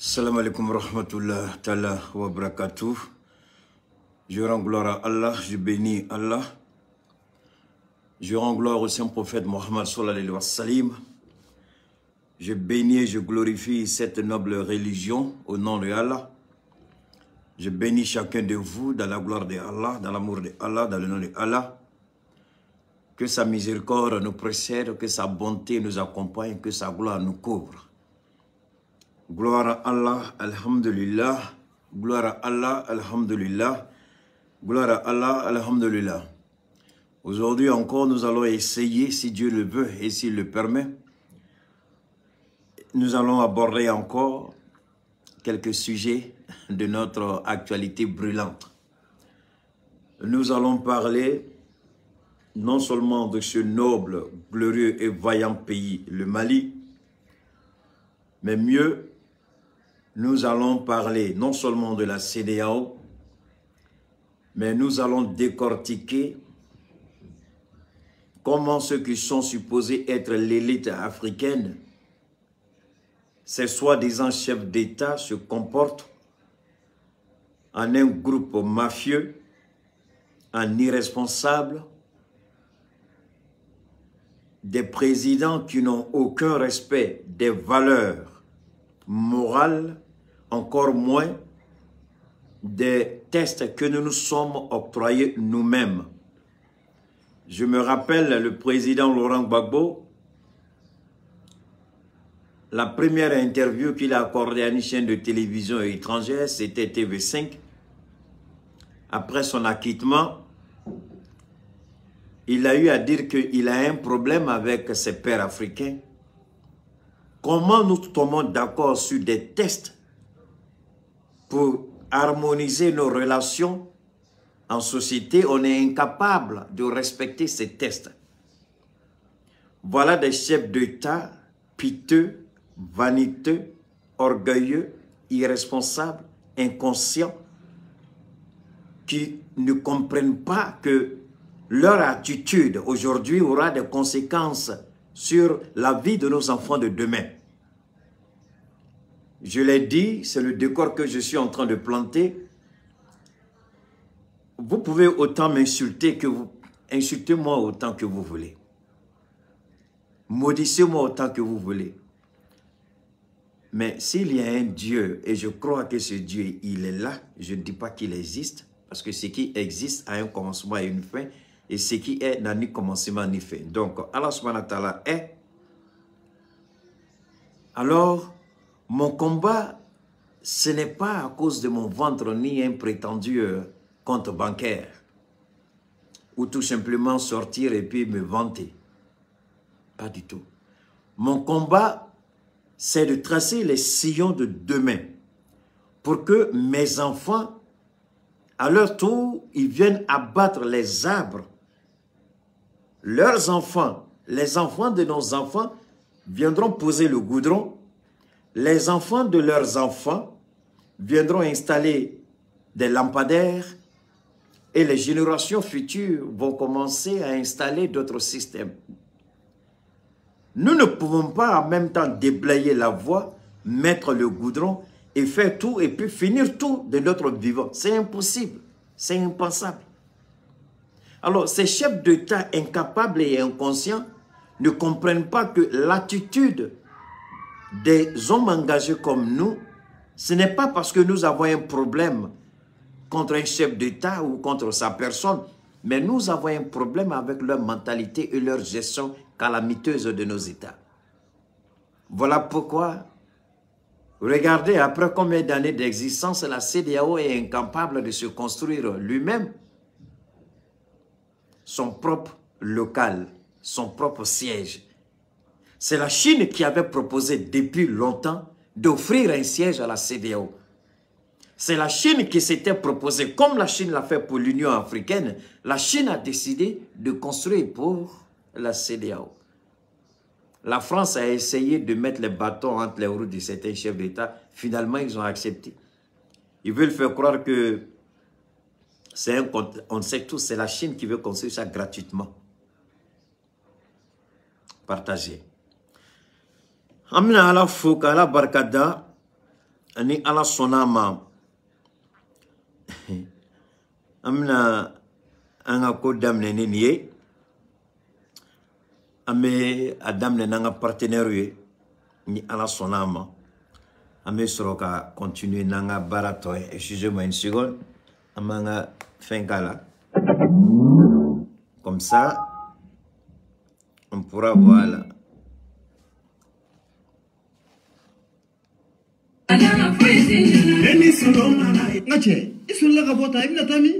Salam alaikum rahmatullah ta'ala wa barakatuh. Je rends gloire à Allah, je bénis Allah. Je rends gloire au saint prophète Mohammed sallallahu alayhi wa sallam. Je bénis et je glorifie cette noble religion au nom de Allah. Je bénis chacun de vous dans la gloire de Allah, dans l'amour de Allah, dans le nom de Allah. Que sa miséricorde nous précède, que sa bonté nous accompagne, que sa gloire nous couvre. Gloire à Allah, alhamdulillah. Gloire à Allah, alhamdulillah. Gloire à Allah, alhamdulillah. Aujourd'hui encore, nous allons essayer, si Dieu le veut et s'il le permet, nous allons aborder encore quelques sujets de notre actualité brûlante. Nous allons parler non seulement de ce noble, glorieux et vaillant pays, le Mali, mais mieux, nous allons parler non seulement de la CEDEAO, mais nous allons décortiquer comment ceux qui sont supposés être l'élite africaine, ces soi-disant chefs d'État se comportent en un groupe mafieux, en irresponsable, des présidents qui n'ont aucun respect des valeurs morales, encore moins des tests que nous nous sommes octroyés nous-mêmes. Je me rappelle le président Laurent Gbagbo, la première interview qu'il a accordée à une chaîne de télévision étrangère, c'était TV5. Après son acquittement, il a eu à dire qu'il a un problème avec ses pairs africains. Comment nous tombons d'accord sur des tests pour harmoniser nos relations en société, on est incapable de respecter ces tests. Voilà des chefs d'État piteux, vaniteux, orgueilleux, irresponsables, inconscients, qui ne comprennent pas que leur attitude aujourd'hui aura des conséquences sur la vie de nos enfants de demain. Je l'ai dit, c'est le décor que je suis en train de planter. Vous pouvez autant m'insulter que vous... Insultez-moi autant que vous voulez. Maudissez-moi autant que vous voulez. Mais s'il y a un Dieu, et je crois que ce Dieu, il est là, je ne dis pas qu'il existe, parce que ce qui existe a un commencement et une fin, et ce qui est n'a ni commencement ni fin. Donc, Allah subhanahu wa ta'ala est. Alors, mon combat, ce n'est pas à cause de mon ventre ni un prétendu compte bancaire, ou tout simplement sortir et puis me vanter. Pas du tout. Mon combat, c'est de tracer les sillons de demain pour que mes enfants, à leur tour, ils viennent abattre les arbres. Leurs enfants, les enfants de nos enfants, viendront poser le goudron. Les enfants de leurs enfants viendront installer des lampadaires et les générations futures vont commencer à installer d'autres systèmes. Nous ne pouvons pas en même temps déblayer la voie, mettre le goudron et faire tout et puis finir tout de notre vivant. C'est impossible, c'est impensable. Alors, ces chefs d'État incapables et inconscients ne comprennent pas que l'attitude des hommes engagés comme nous, ce n'est pas parce que nous avons un problème contre un chef d'État ou contre sa personne, mais nous avons un problème avec leur mentalité et leur gestion calamiteuse de nos États. Voilà pourquoi, regardez, après combien d'années d'existence, la CEDEAO est incapable de se construire lui-même son propre local, son propre siège. C'est la Chine qui avait proposé depuis longtemps d'offrir un siège à la CEDEAO. C'est la Chine qui s'était proposé, comme la Chine l'a fait pour l'Union africaine, la Chine a décidé de construire pour la CEDEAO. La France a essayé de mettre les bâtons entre les roues de certains chefs d'État. Finalement, ils ont accepté. Ils veulent faire croire que on sait tous, c'est la Chine qui veut construire ça gratuitement. Partagez. Amina ala fouka ala barkada. ani ala sonama amna anga ko damne ni nié ame adamne nanga partenaire ye ni ala sonama ame soroka continuer nanga barato. Excusez-moi une seconde amanga fengala comme ça on pourra voilà. Ngache, isola ka bota ibna tami?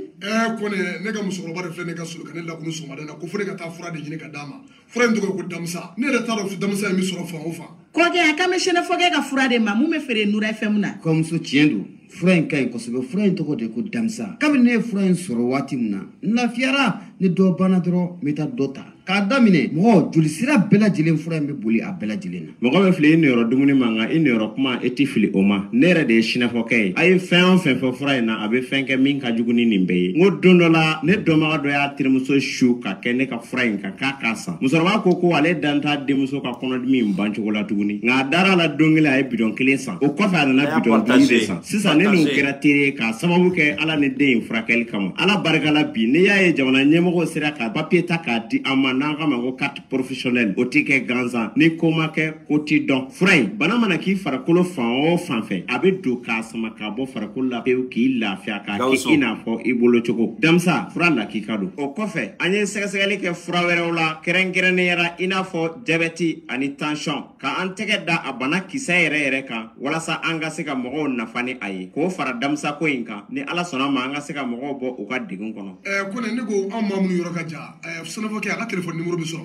Kone nega musokoroba de flene ka sulu kan la kunu soma dana ko fure ka ta fura de jini ka dama. Fura ndo ko damsa. Ne re taro damsa mi soro fa ofa. Ko ke akame shene foge ka fura de ma mu me fere nura FM na. Comme so tiendo. Fura en kai ko sobe fura en to ko de ko damsa. Kabe ne fura en soro wati muna. Na fiara ne do bana dro meta dota. Ka damine mo juli sira bela jilen fura en be boli a bela jilen. Mo ko be fle ne ro dumuni manga ine ro kuma eti fili oma. Ne re de shina foke. Ay fen fura en na abe fen ke min ka juguni nimbe. Ngo dondola ne do ma do ya tirmuso shu ka kene ka fura en ka kasa. Musoro ko ko ale danta de muso ka kono mi mbancho ko la tuguni. Nga dara la dongile ay bidon kilesa. O ko fa na bidon kilesa. Sisa ne no kera tere ka sababu ke ala ne de frakel kama. Ala barkala bi ne ya e jamana nyemo ko sira ka papier ta ka di amana ka mango carte professionnelle o tike ganza ni koma ke koti don fray bana mana ki farakolo fan o fan fe abe do ka sama ka bo farakolo la pe ki lafia ka ki ina fo ibolo choko damsa fra la ki kado o kofe anye segasegale ke fra were la kerenkere yara ina fo diabete ani tension ka antege da abana kisa yere ka wala sa anga se ka mogo nafani ayi ko fara damsa ko inka ni ala sona ma anga se ka mogo bo o ka digun kono ko ne go am mamu yoro ka ja sonofo ke aka telephone numéro bi so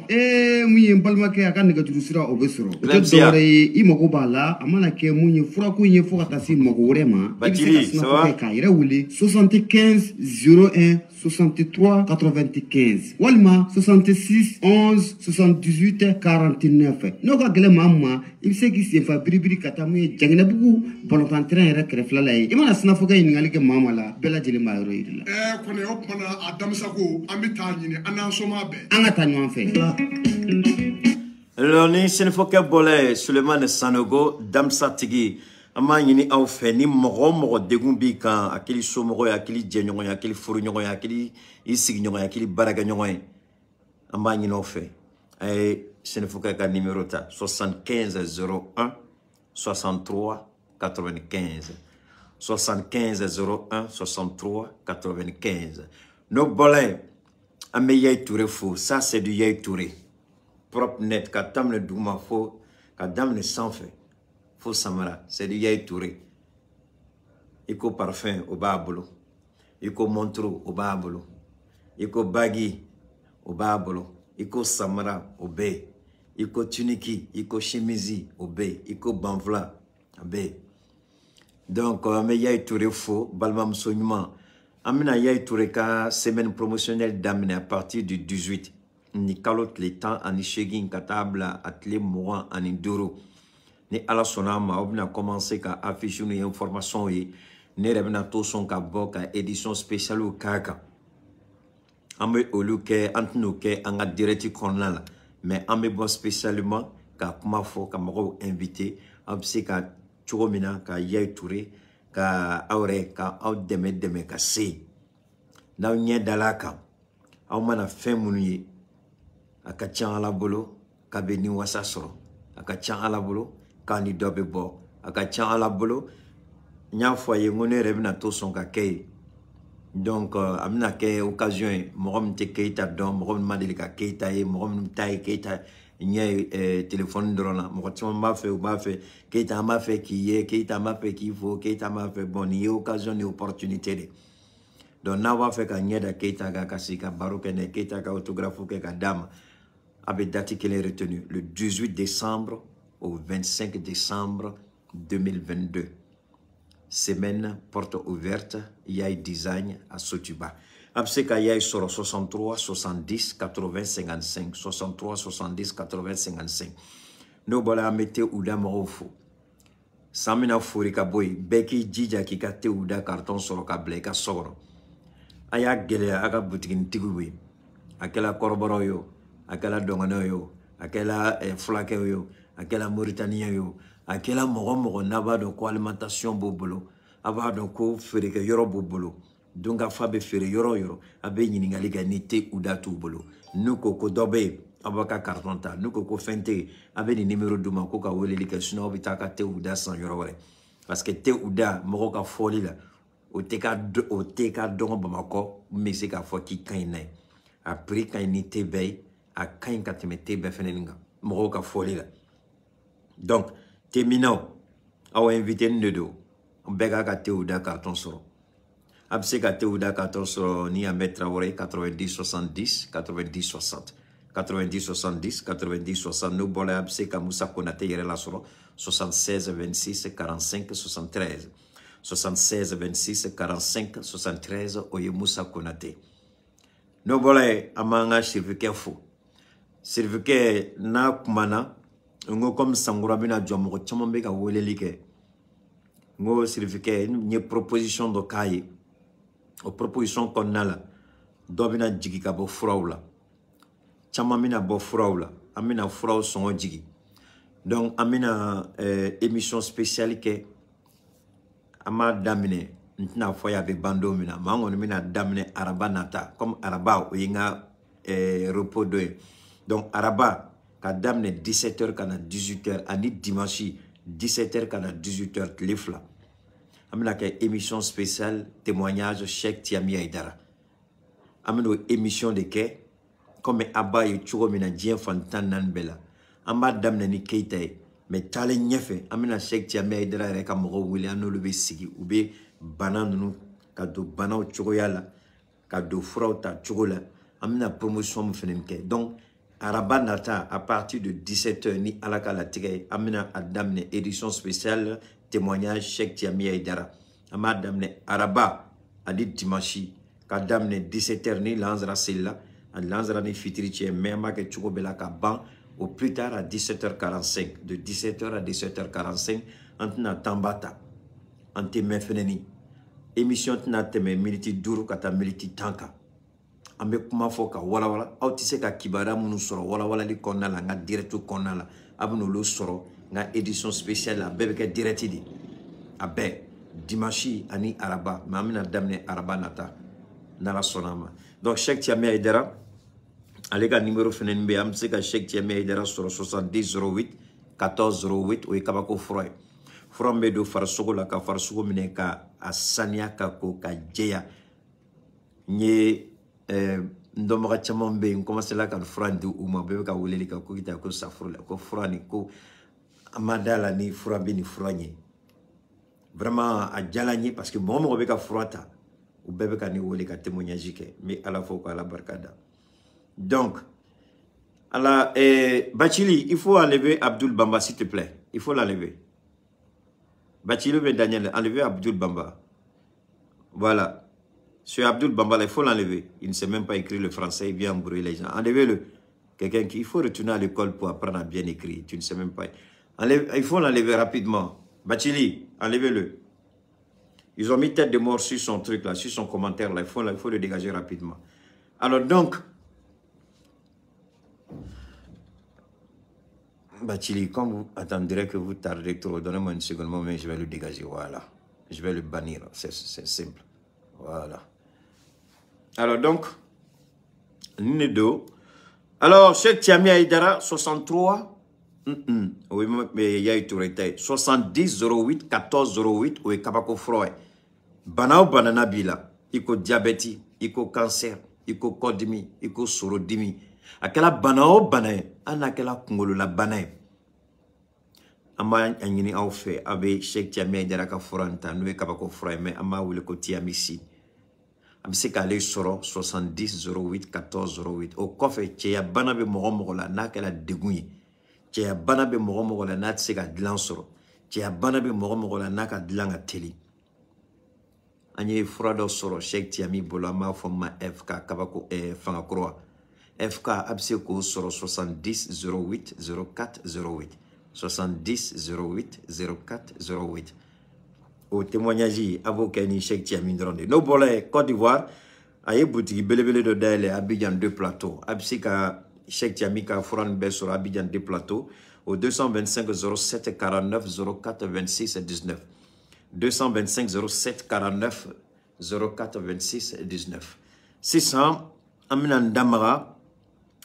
muye balma ke aka nega juru sira o be soro to dore I mako bala amana ke muye fura ko nye fo kata si mako rema Bakili ça va ka ira wuli 75 01 63 95 walma 66 11 78 49 no ka gele mamma ibse ki se fa biribiri kata muye jangna bugu bolontan train yɛrɛ kɛrɛfɛla la ye imana sina fɔ ka ɲininkali kɛ mama la bɛɛ lajɛlen b'a yɔrɔ yiri la kone o kumana a damisa ko an bɛ taa ɲini an n'an soma bɛɛ an ka taa ɲɔgɔn fɛ alors ni senfokɛ bɔla Sulemani Sanogo damsa tigi an b'a ɲini aw fɛ ni mɔgɔ mɔgɔ degun b'i kan akili somɔgɔ ye akili jɛɲɔgɔn ye akili furuɲɔgɔn ye akili I sigiɲɔgɔn ye akili baarakɛɲɔgɔn ye an b'a ɲini aw fɛ a ye senfokɛ ka numéro ta 75 01 63 95 75 01 63 95 no bolin ame Yaya Touré fo ça c'est du Yaya Touré propre net ka tamne duma fo ka damne sans fait fo samara c'est du Yaya Touré iko parfum au babolo iko montro au babolo iko bagi au babolo iko samara au be iko tuniki iko chemise au be iko banvla be. Donc, mais Yaya Touré faux, balmam soignement. Amina Yaya Touré ka semaine promotionnelle d'amener à partir du 18. Ni kalot le temps ani shegin katabla atle mourant ani duro. Ni ala sonama obna commencé ka afficher une information yi. Ni rebna to son ka boka édition spéciale au kaka. Ambe oluke antnuke anga direct konala. Mais ambe bon spécialement ka kuma fo ka mako invité abse ka Chogomina ka Yaya Touré ka aure ka aw deme ka se na nye dalaka aw mana fɛn minnu ye a ka ca Ala bolo ka bɛ ni wasa sɔrɔ a ka ca Ala bolo k'a ni dɔ bɛ bɔ a ka ca Ala bolo n y'a fɔ a ye n ko ne yɛrɛ bɛna to sɔn ka kɛ ye donc a bɛna kɛ occasion ye mɔgɔ min tɛ Keita dɔn mɔgɔ min ma deli ka Keita ye mɔgɔ min ta ye Keita nye téléphone dɔrɔn na mɔgɔ caman b'a fɛ u b'a fɛ Keita an b'a fɛ k'i ye Keita an b'a fɛ k'i fo Keita an b'a fɛ bon nin ye occasion ni opportunité de donc n'a b'a fɛ ka ɲɛ da Keita kan ka sigi ka baro kɛ n'a Keita ka autographe kɛ ka d'a ma a bɛ date kelen retenu le 18 décembre au 25 décembre 2022 semaine porte ouverte Yaya Design à Sotuba. Abseka Yaya soro 63 70 80 55 63 70 80 55 no bola mete uda morofo samina furika boy beki jija ki ka te uda carton soro ka ble ka soro aya gele aga butikin tigwe akela korboro yo akela dongano yo akela flake yo akela Mauritania yo akela mogo naba do ko alimentation bobolo aba do ko fere ke yoro bobolo donc afa be fere yoro abe nyiningali ga nite udatu bolo nuko ko dobe abaka carton ta nuko ko fente abe ni numéro duma ko ka weleli ke sino bitaka te uda san yoro wale parce que te uda mogo ka foli la o teka don bamako mese ka fo ki kainai après quand ni te bay a kain ka te mete be feneninga mogo ka foli la donc terminant awa invité ndedo bega ka te uda carton soro abse ka te uda carton soro ni Ahmed Traoré 90 70 90 60 90 70 90 60 no bola abse ka Moussa Konaté yere la soro 76 26 45 73 76 26 45 73 oye Moussa Konaté no bola amanga certificat fo certificat na kumana ngo comme sangura bina jomo chamo be ka weleli ke ngo certificat ni proposition do kaye o proposition konnala do bina jigi ka bo frawla chamo mina bo frawla amina fraw songo jigi donc amina émission spéciale ke ama damine ntina foya be bando mina mango mina damine araba nata comme araba o yinga repos de donc araba ka damine 17h kana 18h ani dimanche 17h kana 18h tlefla amina ke émission spéciale témoignage Cheikh Tiami Aidara amino émission de ke comme aba yu chugo mina dien fantan nan bela amba damine ni keita mais tale nyefe amina Cheikh Tiami Aidara reka mogo wili anolo be sigi ube bananu ka do banaw chugo yala ka do furaw ta chugo la amina promotion mu fenen ke donc araba nata à partir de 17h ni alaka la tigay amina adamne édition spéciale témoignage Cheikh Tiami Aidara ama damne araba adi dimanche ka damne 17h ni lanzra sella lanzra ni fitri tie mema ke chugo bela ka ban au plus tard à 17h45 de 17h à 17h45 antna tambata ante mefeneni émission tna teme minute duru kata minute tanka ambe kuma foka wala wala autise ka kibara munu soro wala wala li konna la nga direct konna la abno lo soro nga édition spéciale la bebe ke direct di abe dimanche ani araba mamina damne araba nata nala sonama donc Cheikh Tiami Aidara alega numéro fenen be am se ka Cheikh Tiami Aidara soro 70 08 14 08 o kabako froy frombe do farsogo la ka farsogo mine ka asania ka ko ka jeya nye ndomoga chamombe commence la ka frandi uma be ka woleli ka ko kita ko safrula ko frani ko amadala ni furabi ni franye vraiment a jalanye parce que bon mo be ka frata ou bebe ka ni woli ka témoignage ke mais à la fois ko la barkada donc alors Bachili il faut enlever Abdoul Bamba s'il te plaît il faut l'enlever Bachili et Daniel enlever Abdoul Bamba voilà. Sur Abdoul Bamba, il faut l'enlever. Il ne sait même pas écrire le français, il vient embrouiller les gens. Enlevez-le. Quelqu'un qui, il faut retourner à l'école pour apprendre à bien écrire. Tu ne sais même pas. Il faut l'enlever rapidement. Bachili, enlevez-le. Ils ont mis tête de mort sur son truc là, sur son commentaire là. Il faut le dégager rapidement. Alors donc, Bachili, quand vous attendrez que vous tardez trop, donnez-moi une seconde, mais je vais le dégager. Voilà. Je vais le bannir. C'est simple. Voilà. Alors donc, Ninedo. Alors, Cheikh Tiami Aidara, 63. Oui, mais il y a eu tout retard. 70 08 14 08. Oui, Kabako Froy. Banao banana bila. Iko diabète, iko cancer, iko kodimi, iko sorodimi. Akela banao banae. Anakela kungolo la banae. Ama anyini au fait avec Cheikh Tiami Aidara ka Franta. Nous Kabako Froy. Mais ama ou le côté amisi. Abse kale soro 70 08 14 08 o kofe cheya bana be mogo la na kala degunyi cheya bana be mogo la na tsega dilan soro cheya bana be mogo la na ka dilanga teli anye frado soro Cheikh Tiami bolama foma FK kabako fanga croix FK abse ko soro 70 08 04 08 70 08 04 08 au témoignage avocat ni Cheikh Tiami Ndronde no bolé Côte d'Ivoire aye boutique belebele de Daele Abidjan 2 plateaux absika Cheikh Tiami ka Foran Bessor Abidjan 2 plateaux au 225 07 49 04 26 19. 225 07 49 04 26 19. 600 amina ndamara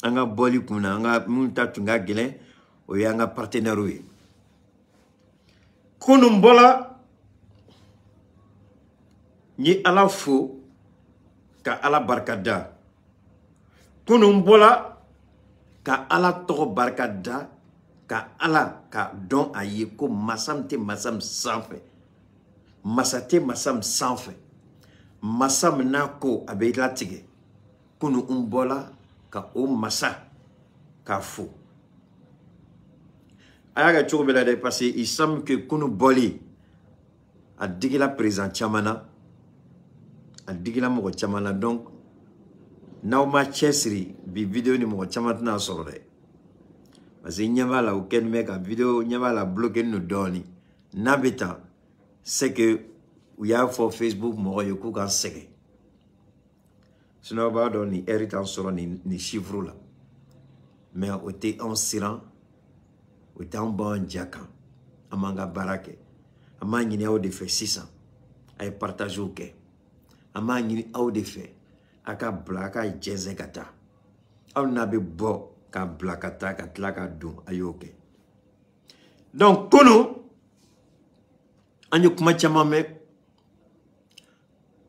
anga boli kuna anga munta tunga gele o yanga partenaire wi kunumbola ni ala fo ka ala barkada kunumbola ka ala to barkada ka ala ka don aye ko masam te masam sanfe masate masam sanfe masam na ko abe latige kunu umbola ka o masa ka fo ayaga chobela de parce il semble que kunu boli a digila présent chamana a digila mo chamana donc nauma chesri bi vidéo ni mo chamana na sorore parce que nyabala ou ken meka vidéo nyabala bloquer no doni nabeta c'est que we have for Facebook mo yoku kan sege sinon ba doni héritant soro ni chiffre là mais au té en siran au té en bon jaka amanga barake amani au de fait 600 ay partage au ke amani au de fait aka blaka jeze kata au nabe bo ka blakata ka tlaka dun ayoke donc kono anyo kuma chama mais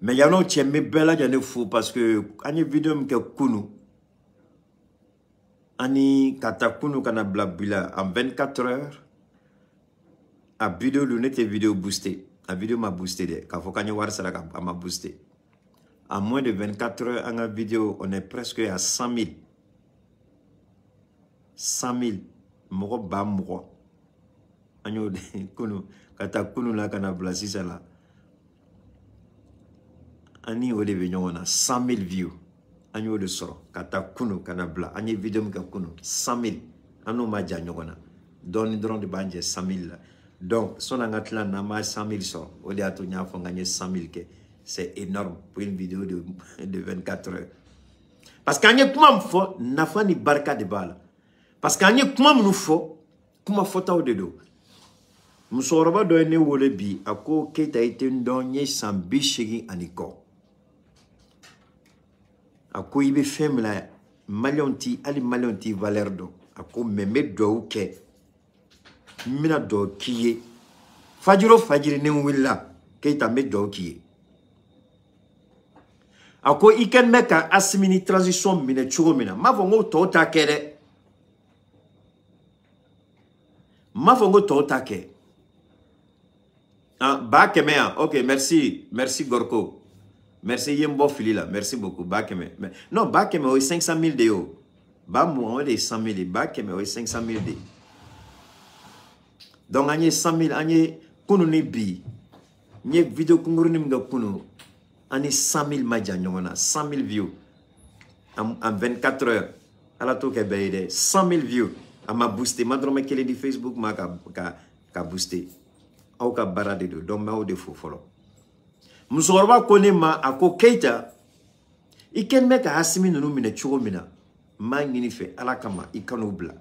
y a non tchemé bella jane fou parce que anyo vidéo mke kunu ani kata kunu kana blabila en 24 heures a vidéo lunette vidéo boosté a vidéo m'a boosté de ka fo kanyo war sala ka m'a boosté en moins de 24 heures en vidéo on est presque à 100 000 100 000 moko ba moko anyo kunu kata kunu la kana blasi sala ani o de venyona 100 000 views anyo de soro kata kunu kana bla ani vidéo mka kunu 100 000 anu ma janyona doni dron de banje 100 000 donc son angatla na ma 100 000 so o de atu nya fo gagner 100 000 ke c'est énorme pour une vidéo de 24 heures parce qu'anye kuma mfo nafani barka de bala parce qu'anye kuma mnufo kuma fota o de do musoroba do ne wole bi ako keta ite ndonye sambishigi aniko ako ibe femla malionti ali malionti valerdo ako meme do ke mina do kiye fajiro fajiri ne willa keta me do kiye ako iken meka asimini transition mine chugo mina mavongo tota kede mavongo tota ke ah bakeme ok merci Gorko merci Yembo Filila merci beaucoup bakeme non bakeme o 500 000 de yo ba mo de 100 000 bakeme o 500 000 de donc anye 100 000 anye kunu ni bi nye vidéo kunguru ni mga kunu ani 100 000 maja nyongona 100 000 views en 24 heures ala to ke beide 100 000 views ama booster madrome kele di Facebook ma ka booster au ka barade do donc ma o de fo folo musorba kone ma ako keita iken meka hasimi nunu mine chugo mina ma ngini fe ala kama ikano bla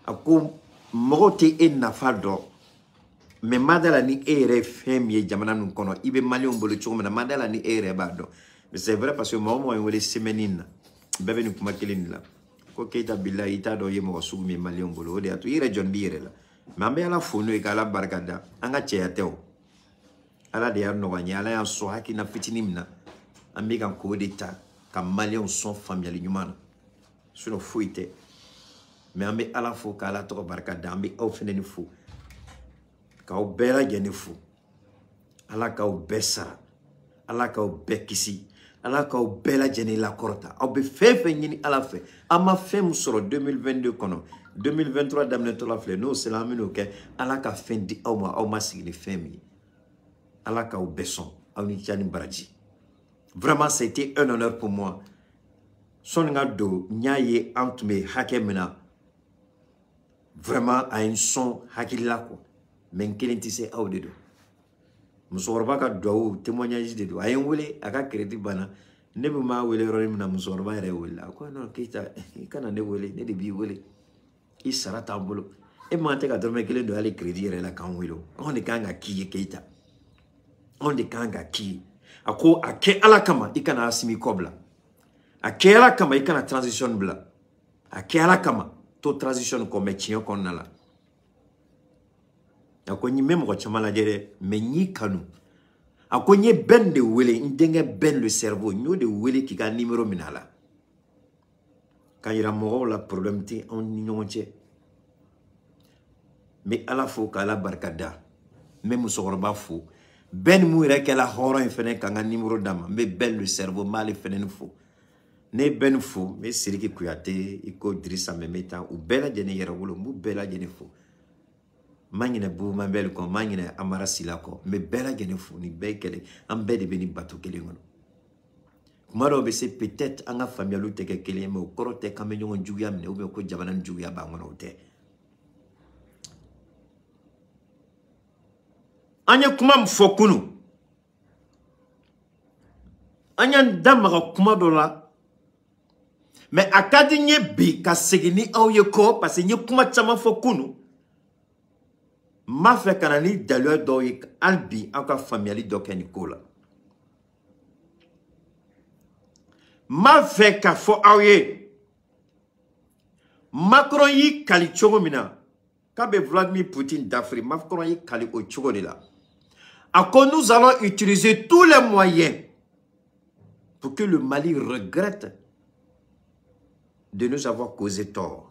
ako mogote en fado mais madala ni ere femie jamana nun kono ibe malion bolo chugo mina madala ni ere bado mais c'est vrai parce que mo wele semenine bebe ni kuma kelini la ko keita billahi ita do yemo sugu mi malion bolo de atu ire jon bire la mambe ala fono e kala barkada anga cheyateo ala de arno wanya ala ya so haki na fitinimna amiga ko deta kam malion son familial nyumana suno fuite mais ambe ala fo kala to barkada ambe au feneni fu ka o bela gene fu ala ka o besa ala ka o bekisi ala ka o bela gene la korta au be fefe nyini ala fe ama fem soro 2022 kono 2023 damne to la fle no c'est la mino ke ala ka fendi au ma signi femi ala ka o beson au ni chani baraji vraiment c'était un honneur pour moi son ngado nyaye antme hakemina vraiment a un son hakilla ko men kelenti se awdedo musorba ka do témoignage de do ayen wole aka crédit bana nebu ma wole roni na musorba re wole ko non kita kana ne wole ne de bi wole i sara t'an bolo e man tɛ ka dɔrɔmɛ kelen don hali crédit yɛrɛ la k'an wele anw de kan ka k'i ye Keita anw de kan ka k'i ye a ko a kɛ Ala kama i kana Assimi kɔ bila a kɛ Ala kama i kana transition bila a kɛ Ala kama to transition kɔ mɛ tiɲɛ kɔnɔna la a ko ɲi mɛ mɔgɔ caman lajɛ dɛ mɛ ɲi kanu a ko n ye Ben de wele n denkɛ Ben le cerveau n y'o de wele k'i ka numéro minɛ a la ka yira mɔgɔw la problème tɛ anw ni ɲɔgɔn cɛ n bɛ Ala fo k'Ala barika da n bɛ musokɔrɔba fo Ben mun yɛrɛ kɛla hɔrɔn in fɛnɛ ka n ka numéro d'a ma n bɛ Ben le cerveau n b'ale fɛnɛ fo ne Ben fo n bɛ Sidiki Kuyate i ko Dirisa Memeta u bɛɛ lajɛlen yɛrɛ wolo n b'u bɛɛ lajɛlen fo ma ɲinɛ Buma Bɛli kɔ ma ɲinɛ Amara Sila kɔ n bɛ bɛɛ lajɛlen fo ni bɛɛ kɛlɛ an bɛɛ de bɛ ni bato kelen kɔnɔ kuma dɔw bɛ se peut-être an ka faamuyaliw tɛ kɛ kelen ye mais o kɔrɔ tɛ k'an bɛ ɲɔgɔn juguya minɛ ou bien ko jamana ni juguya b'an kɔnɔ o tɛ an ye kuma min fɔ kunun an y'an da maga kuma dɔ la mais a ka di n ye bi ka segin ni aw ye kɔ parce que n ye kuma caman fɔ kunun n b'a fɛ ka na ni daluya dɔw ye hali bi aw ka faamuyali dɔ kɛ nin ko la n b'a fɛ k'a fɔ aw ye Macron y'i kali cogo min na k'a bɛ Vladimir Poutine dafiri Macron y'i kali o cogo de la a ko nous allons utiliser tous les moyens pour que le Mali regrette de nous avoir causé tort.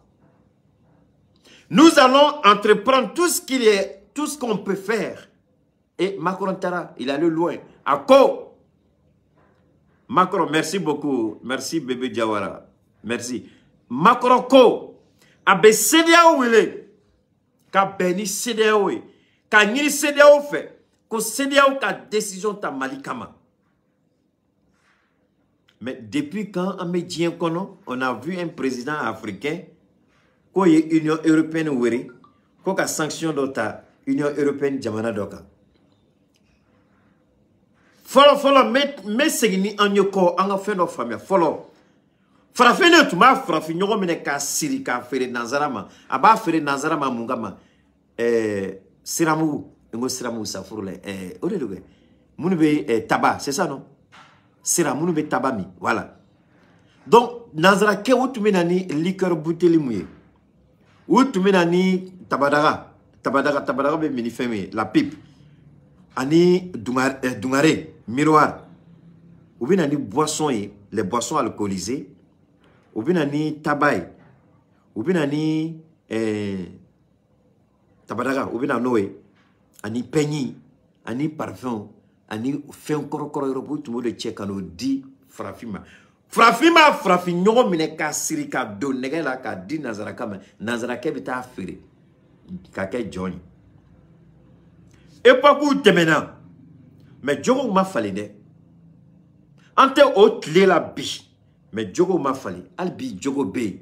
Nous allons entreprendre tout ce qu'on peut faire. Et Macron Tara, il allait loin. À quoi? Macron, merci beaucoup. Merci bébé Diawara. Merci. Macron ko. Abe CEDEAO wele. Ka beni CEDEAO we. Ka nyiri CEDEAO fait. Ko CEDEAO ka décision ta Mali kama. Mais depuis quand on a vu un président africain ko ye Union européenne weri ko ka sanction dota Union européenne jamana doka. Follow me segini anyoko anga fendo famia follow. Farafene tuma farafi nyogo mine ka siri ka fere nazarama aba fere nazarama mungama siramu ngo siramu safurule odeluge munu be tabac c'est ça non sira munu be tabami voilà donc nazara ke utumina ni liqueur bouteille mouye utumina ni tabadaga be mini femme la pipe ani dungare miroir ubina ni boisson les boissons alcoolisées ubina ni tabac ubina ni tabadaga ubina noé ani peigni ani parfum ani fen korokoro yorobu tumo de chekano di frafima frafi nyogo mine ka siri ka do negela ka di nazara kama nazara ke bita fere ka ke join epoku temena mais jogo ma fali de ante o tle la bi mais jogo ma fali albi jogo be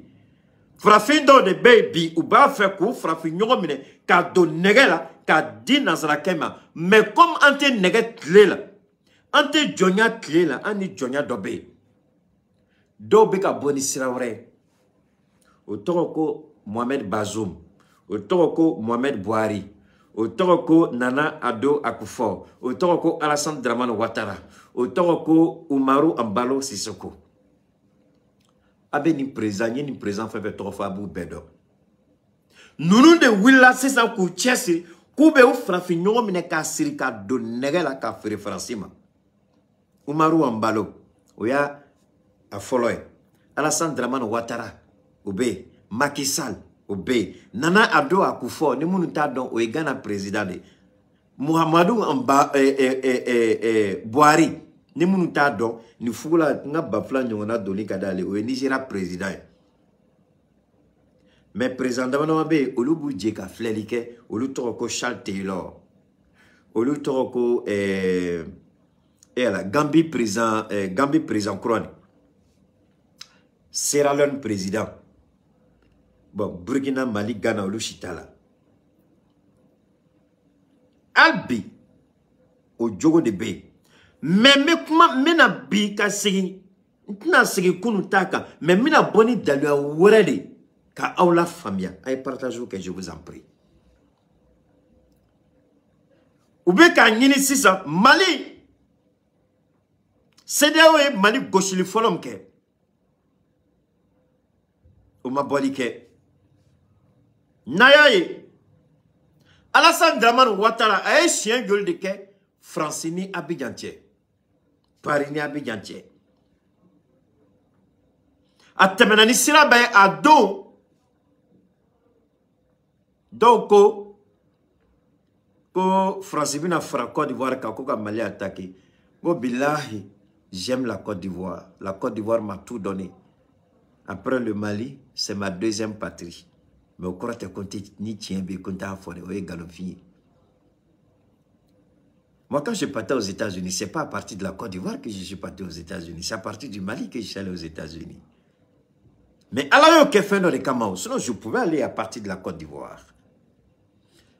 frafin do de baby ou ba fe ko frafi nyogo mine ka do negela ka di nazara kema mais comme ante neget tle la ante jonya tle la ani jonya dobe dobe ka boni sirawre o toko Mohamed Bazoum o toko Mohamed Buhari o toko Nana Ado Akufo o toko Alassane Dramane Ouattara o toko Umaru Ambalo Sissoko abe ni président fait trop Abou Bedo nunu de willa c'est ça ku chesi ku be u frafi nyogo mine ka siri ka do negela ka fere francima Umaru Ambalo oya a follow Alassane Dramane Ouattara obe Macky Sall obe Nana Ado Akufo ni munu ta don o e Ghana président de Muhammadu Buhari ni munu ta don ni fugula nga bafla nyona doni kadale o e Nigeria président mais président d'abord be olubu jeka flelike olu toko Charles Taylor olu toko la Gambie président Croix Sierra Leone président bon Burkina Mali Ghana olu chitala albi o jogo de be mais me kuma mena bi ka sigi ntina sigi kunu taka mais mina boni dalu wore de Ka aula famia, ay partage que je vous en prie. Oube ka nyini sisa Mali. CEDEAO Mali goshili folom ke. Ouma boli ke. Nayaye. Alassane Dramane Ouattara a chien gueule de ke. Francini Abidjantier. Parini Abidjantier. A temenani sira baye a do. Donc, ko Francini na fra Côte d'Ivoire kako ka Mali attaqué. Go billahi, j'aime la Côte d'Ivoire. La Côte d'Ivoire m'a tout donné. Après le Mali, c'est ma deuxième patrie. Mais au cours de compter ni tien be compta fone o galopie. Moi, quand je partais aux États-Unis, c'est pas à partir de la Côte d'Ivoire que je suis parti aux États-Unis. C'est à partir du Mali que je suis allé aux États-Unis. Mais alors, que fait dans les Kamao? Sinon, je pouvais aller à partir de la Côte d'Ivoire.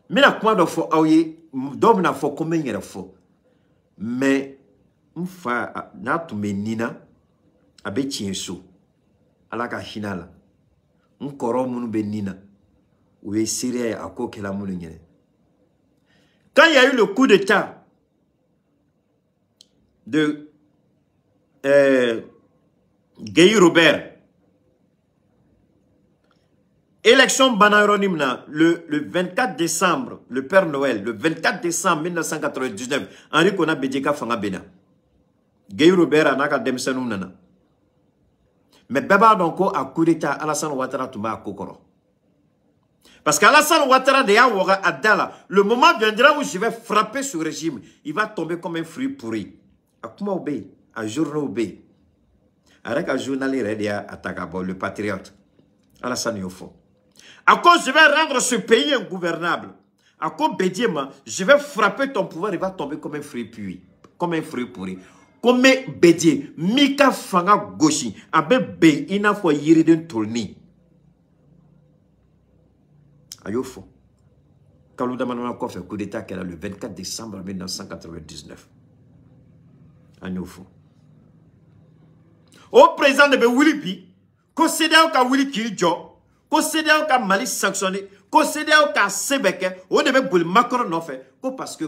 Mais la quoi de fo aouye, d'homme n'a fo combien il y a fo. Mais, m'fa na tu menina, abe tienso, alaka hinala, m'koro munu benina, ou est sérieux à quoi que la moule. Quand il y a eu le coup d'état de Guy Robert, élection Banaronimna, le 24 décembre, le Père Noël, le 24 décembre 1999, Henri Kona Bedjeka Fanga Bena. Guy Robert a naka demsenou nana. Mais Beba Donko a coup d'état Alassane Ouattara Touma a Kokoro. Parce qu'Alassane Ouattara de Yaouara Adala, le moment viendra où je vais frapper ce régime, il va tomber comme un fruit pourri. A Kuma Obe, à journaux Obe. Avec un journaliste à Takabo, le patriote. Alassane Yofo. À cause je vais rendre ce pays ingouvernable. À cause Bédiema, je vais frapper ton pouvoir, il va tomber comme un fruit pourri. Comme un fruit pourri. Comme Bédié, Mika Fanga Goshi, Abe Bé, ina fo yiriden tourni. Ayofo. Kalouda Manuel fait coup d'état qu'elle a le 24 décembre 1999. Ayofo. Au président de Wilipi, CEDEAO ka Wili Kirijo, CEDEAO ka Mali sanctionné, CEDEAO ka Sebeke, on devait boule Macron non fait, parce que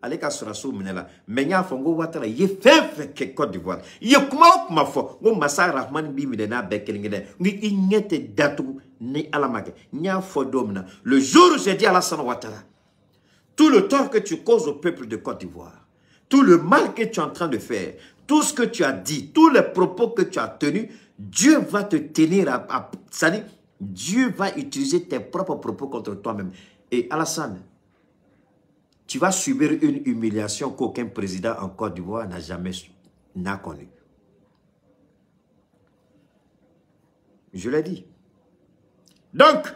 allez ka suraso minela, mais nya fongo Ouattara ye fait que Côte d'Ivoire. Ye kuma fo, go Massa Rahman bi midena bekelingene, ngi ignete datu ni alamake. Nya fo domna. Le jour où j'ai dit à Alassane Ouattara, tout le tort que tu causes au peuple de Côte d'Ivoire, tout le mal que tu es en train de faire, tout ce que tu as dit, tous les propos que tu as tenus, Dieu va te tenir à c'est-à-dire, Dieu va utiliser tes propres propos contre toi-même. Et Alassane, tu vas subir une humiliation qu'aucun président en Côte d'Ivoire n'a jamais connue. Je l'ai dit. Donc,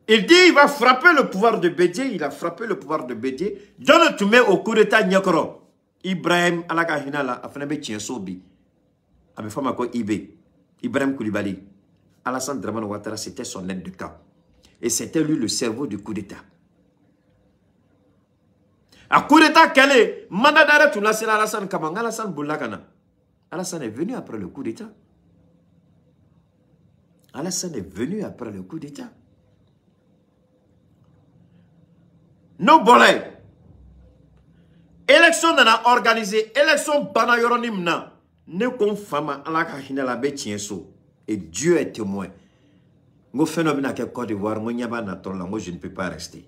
il dit il va frapper le pouvoir de Bédié. Il a frappé le pouvoir de Bédié. Donne tout met au coup d'état Nyakoro. Ibrahim Alaka Hinala a fait un tien sobi. Avec femme à Ibe. Ibrahim Koulibaly. Alassane Dramane Ouattara, c'était son aide de camp. Et c'était lui le cerveau du coup d'état. À coup d'état, quel est mandat d'arrêt tout là, c'est Alassane Kamang, Alassane Boulakana. Alassane est venu après le coup d'état. Alassane est venu après le coup d'état. Nos bolets. Élection n'a organisé, élection Banayoronim na. Ne kon fama alaka hinala be tienso. Et Dieu est témoin. Ngo phénomène à Côte d'Ivoire, ngo nyaba na tola, je ne peux pas rester.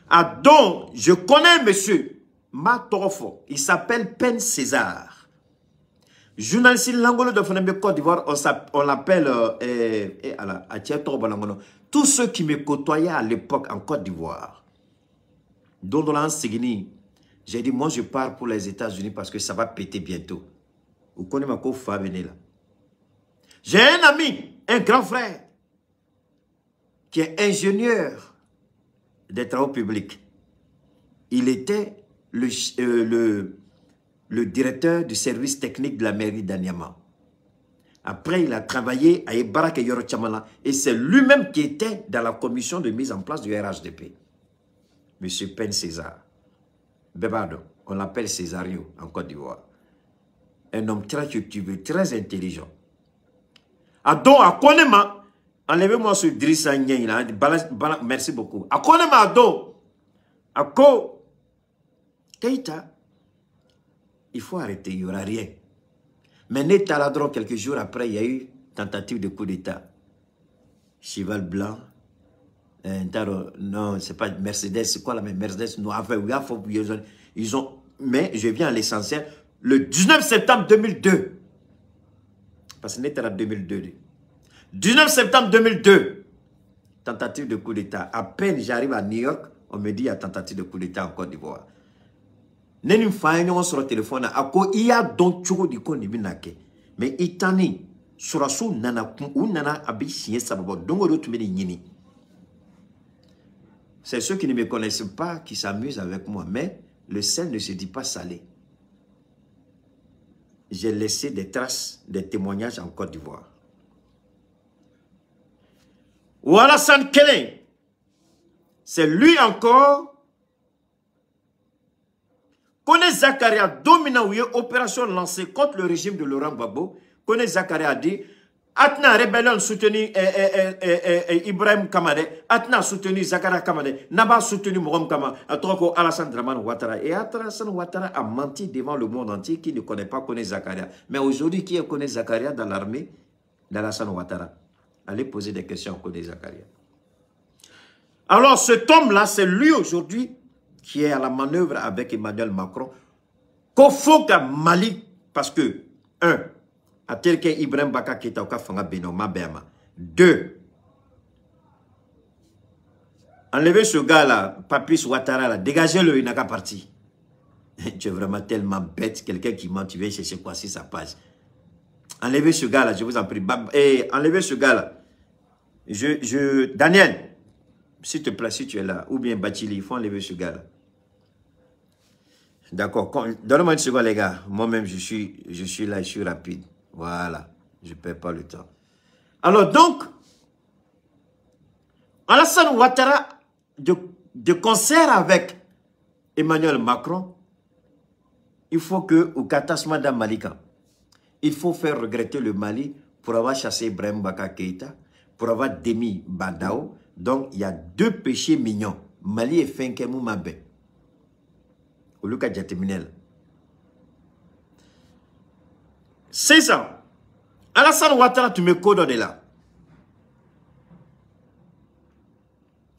Ah donc, je connais monsieur Matorofo, il s'appelle Pen César. Journaliste Langolo de Phénomène Côte d'Ivoire, on l'appelle tous ceux qui me côtoyaient à l'époque en Côte d'Ivoire. Dondolan Sigini, j'ai dit, moi je pars pour les États-Unis parce que ça va péter bientôt. Vous connaissez ma co-famille là. J'ai un ami, un grand frère, qui est ingénieur des travaux publics. Il était le directeur du service technique de la mairie d'Anyama. Après, il a travaillé à Ibarak et Yorochamala. Et c'est lui-même qui était dans la commission de mise en place du RHDP. Monsieur Pen César. Bebado, on l'appelle Césario en Côte d'Ivoire. Un homme très cultivé, très intelligent. Donc, à Konema, Enlevez-moi ce Drissa Ndiaye là. Merci beaucoup. A quoi ne m'a do? A quoi? Keïta, il faut arrêter, il n'y aura rien. Mais Netaladron, quelques jours après, il y a eu tentative de coup d'État. Cheval blanc. Non, c'est pas Mercedes, c'est quoi la même Mercedes? Non, enfin, ils ont. Mais je viens à l'essentiel. Le 19 septembre 2002. Parce que Netala 2002. 19 septembre 2002. Tentative de coup d'État. À peine j'arrive à New York, on me dit il y a tentative de coup d'État en Côte d'Ivoire. Neni fayon sur le téléphone ako iya don chogo di ko ni binake mais itani surasu nana ou nana abi chien sababo dongo do tumeni nyini. C'est ceux qui ne me connaissent pas qui s'amusent avec moi, mais le sel ne se dit pas salé. J'ai laissé des traces, des témoignages en Côte d'Ivoire. Voilà San Kelen. C'est lui encore. Kone Zakaria, dominant ou opération lancée contre le régime de Laurent Gbagbo. Kone Zakaria a dit, Atna rébellion soutenu Ibrahim Kamade, Atna soutenu Zakaria Kamade, Naba soutenu Morom Kama, Atroko Alassane Dramane Ouattara. Et Alassane Ouattara a menti devant le monde entier qui ne connaît pas Kone Zakaria. Mais aujourd'hui, qui est Kone Zakaria dans l'armée d'Alassane Ouattara? Allez poser des questions à Kone Zakaria. Alors cet homme-là, c'est lui aujourd'hui qui est à la manœuvre avec Emmanuel Macron, qu'il faut qu'à Mali, parce que, 1, à tel que Ibrahim Baka Keita Oka Fanga Benoma Bema. 2, enlevez ce gars-là, Papis Ouattara, là, dégagez-le, il n'a qu'à partir. Tu es vraiment tellement bête, quelqu'un qui ment, tu viens chercher quoi sur sa page. Enlevez ce gars-là, je vous en prie. Enlevez ce gars-là. Daniel, s'il te plaît, si tu es là, ou bien Bachili, il faut enlever ce gars-là. D'accord, donne-moi une seconde, les gars. Moi-même, je suis là, je suis rapide. Voilà, je ne perds pas le temps. Alors donc, Alassane Ouattara, de concert avec Emmanuel Macron, il faut que, au Katasmada Malika, il faut faire regretter le Mali pour avoir chassé Ibrahim Baka Keïta, pour avoir démis Bandao. Donc, il y a 2 péchés mignons. Mali et Fenkemou Mabe. Au Luka Djateminel. C'est ça. Alassane Ouattara, tu me codes de là.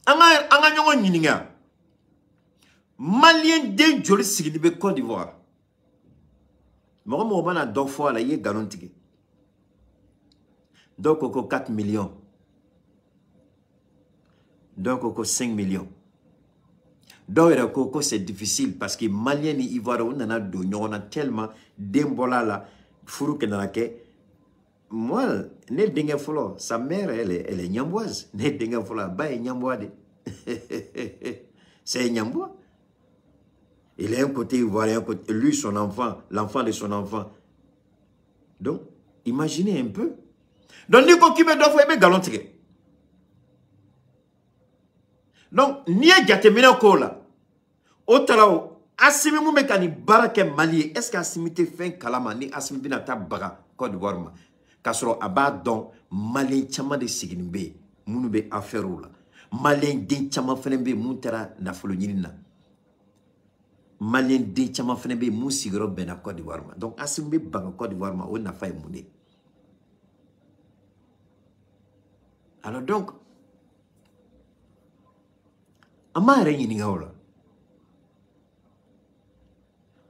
Anga nyongo nyininga. Malien den joli sigidi be Côte d'Ivoire. Moro mo bana do fois la ye garantie. Donc oko 4 millions. Donc oko 5 millions. Donc c'est difficile parce que Malien et Ivoire on a tellement d'embola là furu kenake. Moi, ne dingue folo, sa mère elle est nyamboise. Ne dingue folo ba est nyamboade. C'est nyambois. Il est un côté ivoirien, lui son enfant, l'enfant de son enfant. Donc, imaginez un peu. Donc, du coup, qui me doit faire galantier. Donc, ni a Djatemina Kola. Otalao, Assimi Moumekani Barake Mali, est-ce qu'Assimi te fait kalama ni Assimi Binata Baga, Côte d'Ivoire? Kasro Abadon, Malin Chama de Siginbe, Mounube Aferoula. Malin de Chama Fenembe, Muntera Nafolonina. Malin de Chama Fenembe, Moussigro Bena Côte d'Ivoire. Donc, Assimi Baga Côte d'Ivoire, on n'a pas émouné. Alors donc, Ama re yini ngawla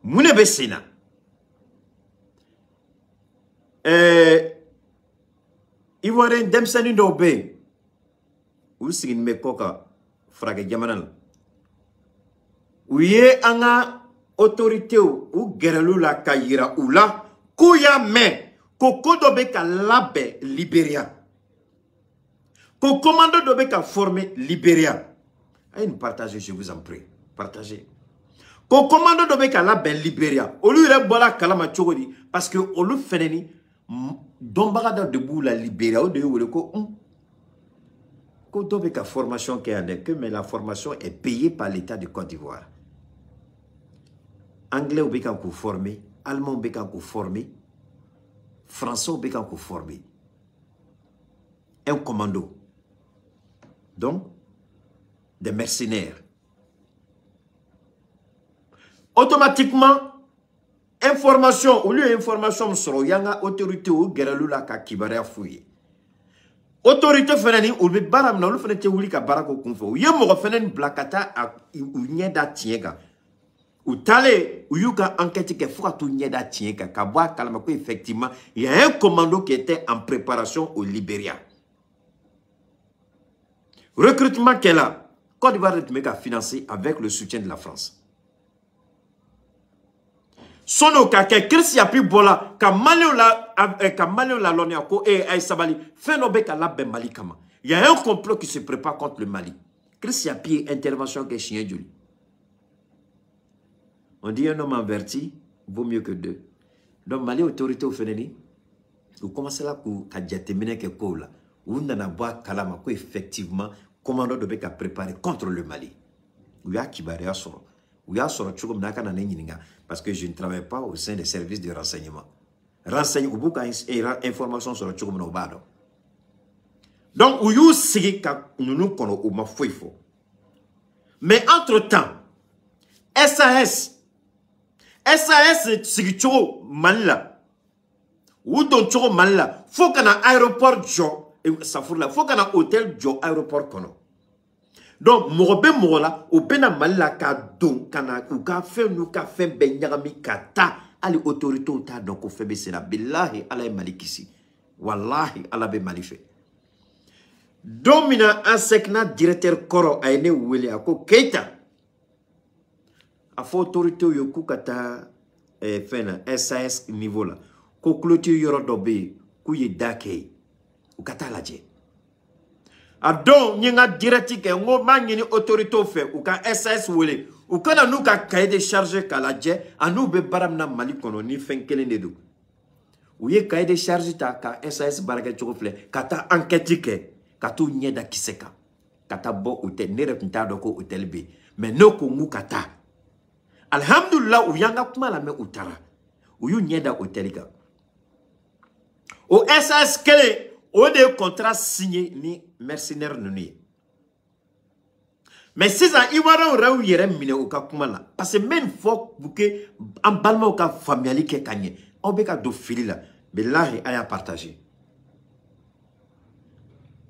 mune besina Ivoirien demsani do be u sigin me koka frage jamanal uye anga autorité ou gerelu la kayira ou la kuya me koko do be ka labe Libéria ko commando do be ka former Libéria. Allez nous partager, je vous en prie. Partagez. Ko commando de beka la ben Libéria. Au lieu de bola kalama chogodi parce que au lieu feneni dombara debout la Libéria au de ko ko do beka formation qui a que mais la formation est payée par l'État de Côte d'Ivoire. Anglais au beka ko formé, allemand au beka ko formé, français au beka ko formé. un commando. Donc, des mercenaires. Automatiquement, information, au lieu d'information sur yanga autorité ou guerrilla ka kibaria fouye. Autorité fenani ou be baram na lu fenete wuli ka barako kunfo. Ye mo fenani blakata ou nyeda tienga. Ou tale ou yuka enquête ke fouka tout nyeda tienga ka boa kalama ko effectivement il y a un commando qui était en préparation au Libéria. Recrutement qu'elle a, Côte d'Ivoire est financé avec le soutien de la France. Sono kake kirsi ya pi bola ka malio la loniako et Aïsabali fait nobe ka la ben Mali kama. Il y a un complot qui se prépare contre le Mali. Kirsi ya pi intervention que chien Julie. On dit un homme averti vaut mieux que deux. Donc Mali autorité au Fénéni, vous commencez là pour déterminer que quoi là. Vous n'en avez pas kalama ko effectivement commandant de beka préparé contre le Mali. Vous y a qui barre soro. Vous y a soro chukom naka na ninga. Parce que je ne travaille pas au sein des services de renseignement. Renseignement, ou information sur le Tchoukoum Nobado. Donc, où you sigi ka nous kono ou ma fouifo. Mais entre-temps, SAS sigi Tchouko Malila. Ou don Tchouko Malila. Faut qu'on a aéroport Jo, ça fout là. Faut qu'on a hôtel Jo aéroport kono. Donc, Morobe Morola, au Bena Malila ka don, kana ou ka fe nou ka fe benyagami kata, ali autorité ou ta donc au febe c'est la billahi ala malikisi. Wallahi ala be malife. Domina ansekna directeur koro a ene wele ako Keita. A fo autorité yo ku kata fena SAS niveau là. Ko clôture yoro dobe ku ye dake ou kata laje. Adon nyinga directique ngo manyini autorité fait ou ka SAS wele ou kana nou ka cahier de charge kala je anu be baram na Mali kono ni fenkele nedu ou ye cahier de charge ta ka SAS baraka choko fle kata enquête ke katu nyeda kiseka kata bo hotel ne repinta doko hotel be mais no ko mu kata alhamdulillah ou yanga kuma la me utara ou yu nyeda hotel ka au SAS kele au des contrats signés ni mercenaires nuni. Mais si ça, il va raou yérem mine au cas là. Parce que même faut que en balma au cas familial qui est gagné. On peut do fili là. Mais là, il y a partagé.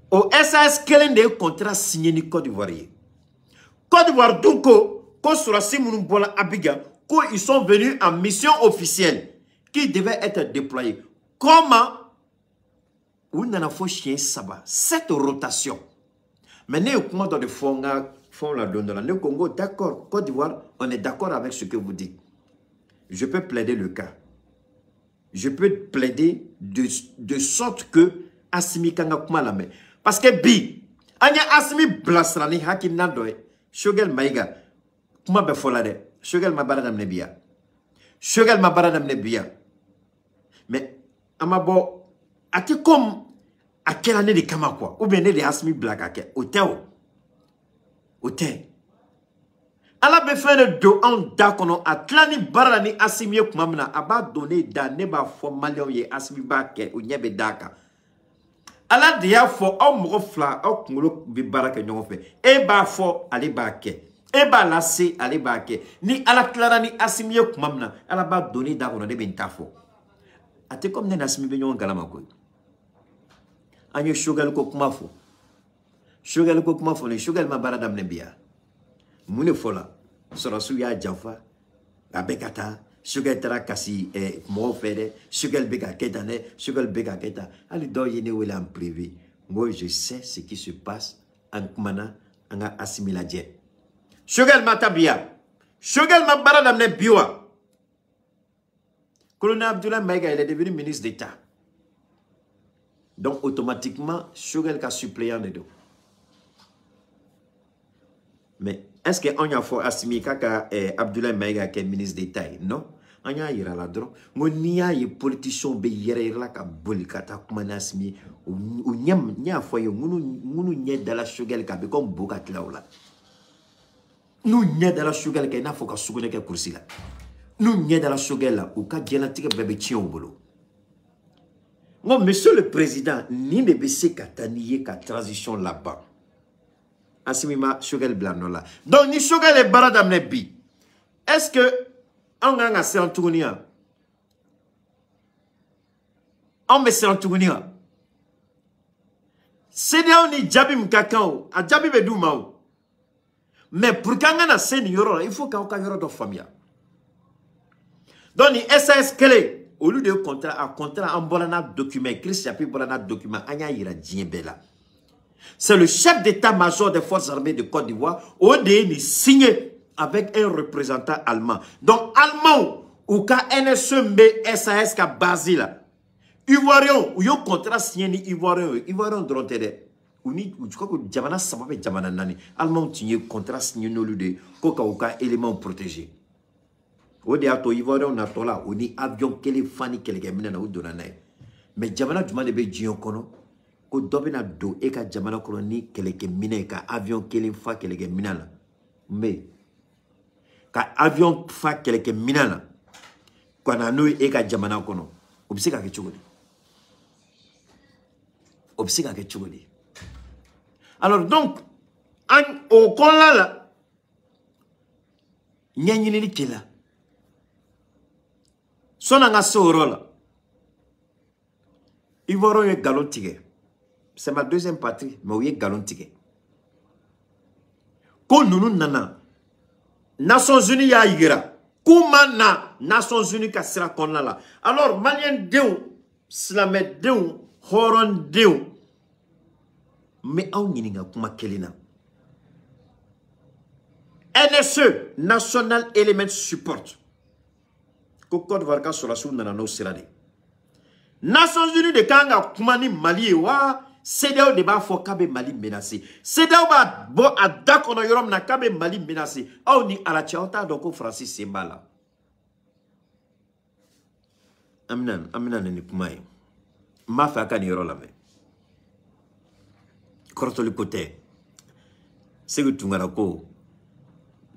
Au SAS, quel est le contrat signé ni Côte d'Ivoire? Côte d'Ivoire, donc, quand sur la Simoun Bola Abiga, quand ils sont venus en mission officielle qui devait être déployée. Comment? Où n'en a pas chien saba. Cette rotation. Mais nous, comment dans le fond la donne là. Nous, Congo, d'accord. Côte d'Ivoire, on est d'accord avec ce que vous dites. Je peux plaider le cas. Je peux plaider de sorte que Assimi Kanga kuma la main. Parce que bi, anya Assimi blasrani hakim nadoy. Shogel Maïga. Kuma be folade. Shogel Mabaradam Nebia. Shogel Mabaradam Nebia. Mais, amabo. Ati comme à quelle année de Kama quoi? Ou bien de Asmi Black à quel? Hôtel. ala be fene do an da kono atlani barani asimi kumamna aba donné da ne ba fo malion ye asimi ba ke o nyebe daka ala dia fo o mo fla o kumulo bi baraka nyon fe e ba fo ali ba ke e ba lasi ali ba ke ni ala klara ni asimi kumamna ala ba donné da kono de bentafo ate comme ne asimi be nyon galama ko anyo shogal ko kumafo ne shogal ma baradam ne biya mune fola sorosu ya jafa abekata sugar tara kasi mo fere sugar bega ketane sugar bega keta ali do yene wala en privé moi je sais ce qui se passe en kumana anga assimila je sugar matabia sugar ma baradam ne biwa colonel Abdoulaye Maïga il est devenu ministre d'État donc automatiquement sugar ka suppléant de dos. Mais est-ce qu'on a fait assimiler kaka Abdoulaye Maïga qui est ministre d'État? Non. On a ira la drogue. Mon nia y politicien be yere la ka bolikata kuma na assimiler ou nyam nya foyo munu nya dala sugal ka be comme bokat laula. Nu nya dala sugal ka na foka sugune ka kursi la. Nu nya dala sugal la ou ka gelatike bebe tion bolo. Moi, monsieur le président, ni ne bese kataniye ka transition là-bas. Asimima Shogel Blanola. Donc, ni Shogel et Baradam Nebi. Est-ce que on a un Serantounia? On met Serantounia. C'est là on est Jabim Kakao, à Jabim Bedoumao. Mais pour qu'on ait un senior, il faut qu'on ait un famille. Donc, les SAS clé, au lieu de contrat, en bolana document, Christian bolana document, anya ira djembela. C'est le chef d'état-major des forces armées de Côte d'Ivoire, ODN signé avec un représentant allemand. Donc, allemand, ou ka NSMB SAS ka basé là. Ivoirien, ou yon contrat signé ni Ivoirien, Ivoirien drontede. Ou ni, je crois que Djamana Sababe Djamana Nani, allemand signé contrat signé no lude, koka ou ka élément protégé. Ode ato Ivoirien na tola, ou ni avion kele fani kele gemina na ou donanae. Mais Djamana Djumane be djion kono, ko dobena do eka Djamana kono ni kele gemina ka avion kele fa kele gemina la. Mais, ka avion fa kele gemina la, kwa na nou eka Djamana kono, obiseka ke chugodi. Obiseka ke chugodi. Alors donc, au kola la, nyanyini ni kela. Son anga soro la. Ivoirien est galon tigé. C'est ma deuxième patrie, mais oui, galon tigé. Ko nunu nana, Nations Unies ya yira. Koumana, Nations Unies ka sira konna la. Alors, malien deou, Slamet deou, Horon deou. Mais on y a kuma kelina. NSE, National Element Support. Côte d'Ivoire ka sola sou nana no sirade. Nations Unies de Kanga Kumani Mali wa CEDEAO de ba fo kabe Mali menacé. CEDEAO ba bo adako no yorom na kabe Mali menacé. Aw ni ala chaota doko Francis Sembala. Amina ni kumai. Ma fa ka ni yoro la me. Kortoli côté. C'est que tungarako.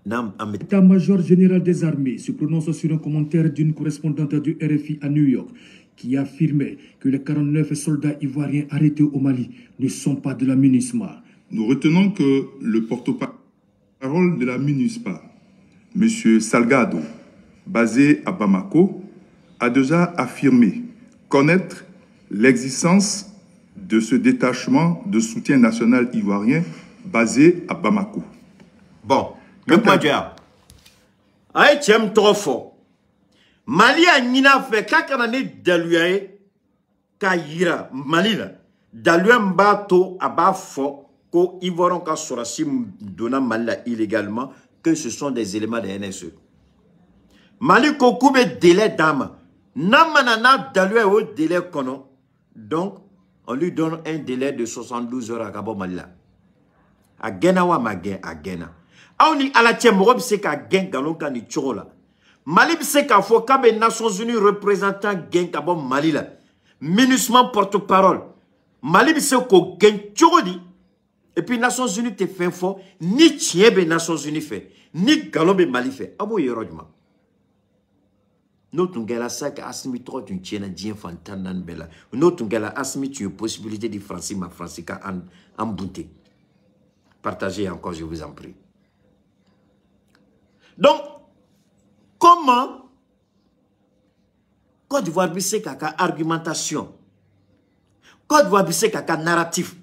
L'état-major général des armées se prononce sur un commentaire d'une correspondante du RFI à New York qui affirmait que les 49 soldats ivoiriens arrêtés au Mali ne sont pas de la MINUSMA. Nous retenons que le porte-parole de la MINUSMA, M. Salgado, basé à Bamako, a déjà affirmé connaître l'existence de ce détachement de soutien national ivoirien basé à Bamako. Bon. Le point de aïe, tiens, trop fort. Mali a nina fait kakanané daluaye, kayira, Mali la. Daluaye mbato aba fort, ko ivoron ka sorasi donna Mali la illégalement, que ce sont des éléments de NSE. Mali ko koube délai d'âme. Namanana daluaye au délai kono. Donc, on lui donne un délai de 72 heures à Gabo Mali la. A gena wa ma gen, a gena. Aouni ala tchembo se ka gen galon ka ni chola. Mali se ka fo kabe Nations Unies représentant gen ka bon Mali la. MINUSMA porte-parole. Mali se ko gen chodi. Et puis Nations Unies te fait fort ni tiebe Nations Unies fait ni galon be Mali fait. Abo yerodma. Notre ngela sak asmi trop d'une tiena dien fantanan bela. Notre ngela asmi tu possibilité de français ma francica en bouté. Partagez encore, je vous en prie. Donc, comment Côte d'Ivoire bise kaka argumentation, Côte d'Ivoire bise kaka narratif,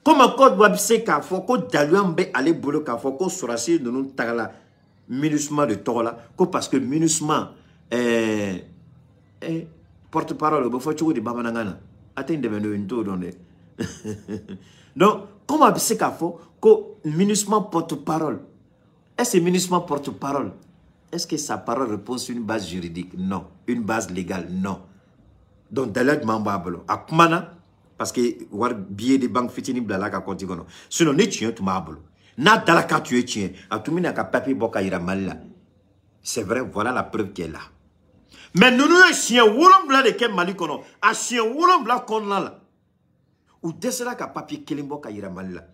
comment Côte d'Ivoire bise kaka foko daluambe ale bolo kaka foko sorasi de nous tagala MINUSMA de Tola, parce que MINUSMA porte-parole, il faut que tu babanangana, attendez de une tour donné. Donc, comment bise kaka foko MINUSMA porte-parole? Est-ce que MINUSMA porte-parole? Est-ce que sa parole repose sur une base juridique? Non. Une base légale? Non. Donc, d'ailleurs, m'embablo. À Kumana, parce que war billet de banque fitini blala ka konti kono. Sinon, ne tient tu m'ablo. Na dalaka tu es tient. A tout mina ka papier boka ira mal. C'est vrai, voilà la preuve qui est là. Mais nous nous chien wolom bla de kem mali kono. A chien wolom bla kon là. Ou desela ka papier kelimbo ka ira mal.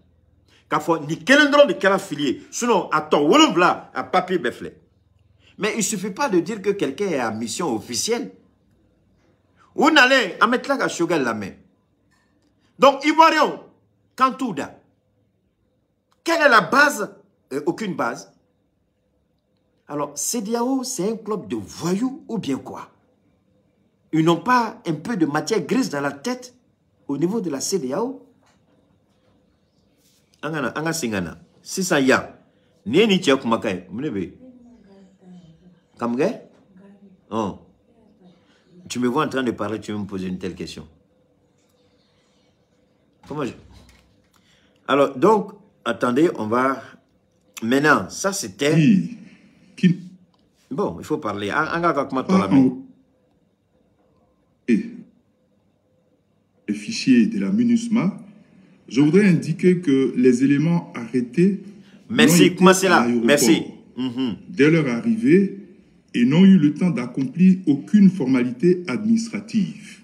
Kafo ni kelendron de quel affilié. Sinon, attends, wolomvla, à papier beflé. Mais il ne suffit pas de dire que quelqu'un est à mission officielle. Où n'allez à mettre là à Choguel la main. Donc, Ivoirion, Kantouda. Quelle est la base? Aucune base. Alors, CEDEAO, c'est un club de voyous ou bien quoi? Ils n'ont pas un peu de matière grise dans la tête au niveau de la CEDEAO? Anga singana. Si ça y a, ni tia kumakai, mnebe. Kamge? Oh. Tu me vois en train de parler, tu veux me poser une telle question. Comment je... Alors, donc, attendez, on va... Maintenant, ça c'était... Bon, il faut parler. Les fichiers de la MINUSMA, je voudrais indiquer que les éléments arrêtés... Merci, comment c'est là? Merci. Dès leur arrivée, et n'ont eu le temps d'accomplir aucune formalité administrative.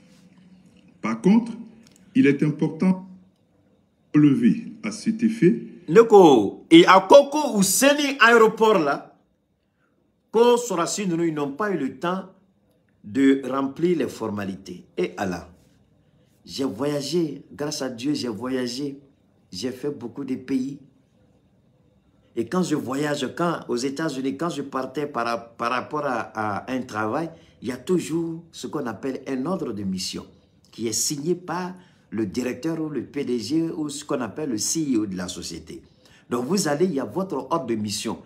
Par contre, il est important de relever à cet effet... Et à Koko ou Seni aéroport là, ils n'ont pas eu le temps de remplir les formalités. Et Allah, j'ai voyagé, grâce à Dieu, j'ai voyagé, j'ai fait beaucoup de pays. Et quand je voyage, aux États-Unis, quand je partais par rapport à un travail, il y a toujours ce qu'on appelle un ordre de mission qui est signé par le directeur ou le PDG ou ce qu'on appelle le CEO de la société. Donc vous allez, il y a votre ordre de mission.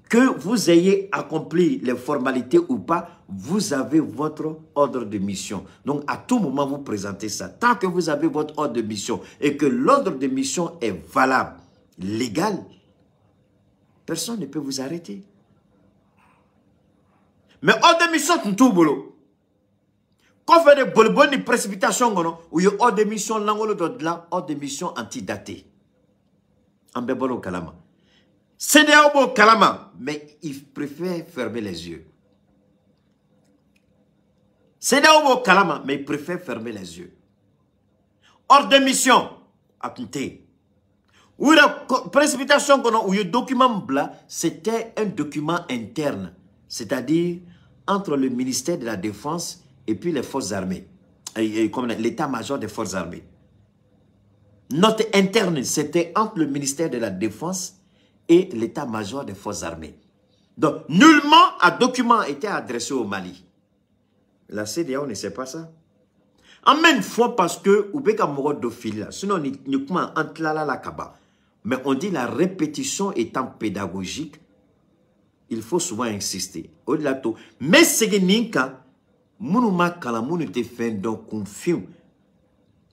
Que vous ayez accompli les formalités ou pas, vous avez votre ordre de mission. Donc à tout moment, vous présentez ça. Tant que vous avez votre ordre de mission et que l'ordre de mission est valable, légal, personne ne peut vous arrêter. Mais ordre de mission, c'est tout boulot. Quand on fait des bonnes précipitations, ou il y a ordre de mission, ordre de mission antidaté. En bébolo kalama. CEDEAO kalama, mais il préfère fermer les yeux. CEDEAO kalama, mais il préfère fermer les yeux. Ordre de mission, attenté. Ou la précipitation ou le document blanc, c'était un document interne, c'est-à-dire entre le ministère de la Défense et puis les forces armées, comme l'état-major des forces armées. Note interne, c'était entre le ministère de la Défense et l'état-major des forces armées. Donc, nullement un document était adressé au Mali. La CEDEAO ne sait pas ça. En même fois parce que, sinon, mais on dit la répétition étant pédagogique, il faut souvent insister. Au-delà de tout, mais c'est que Mounuma Kalamounou te fait donc confiant.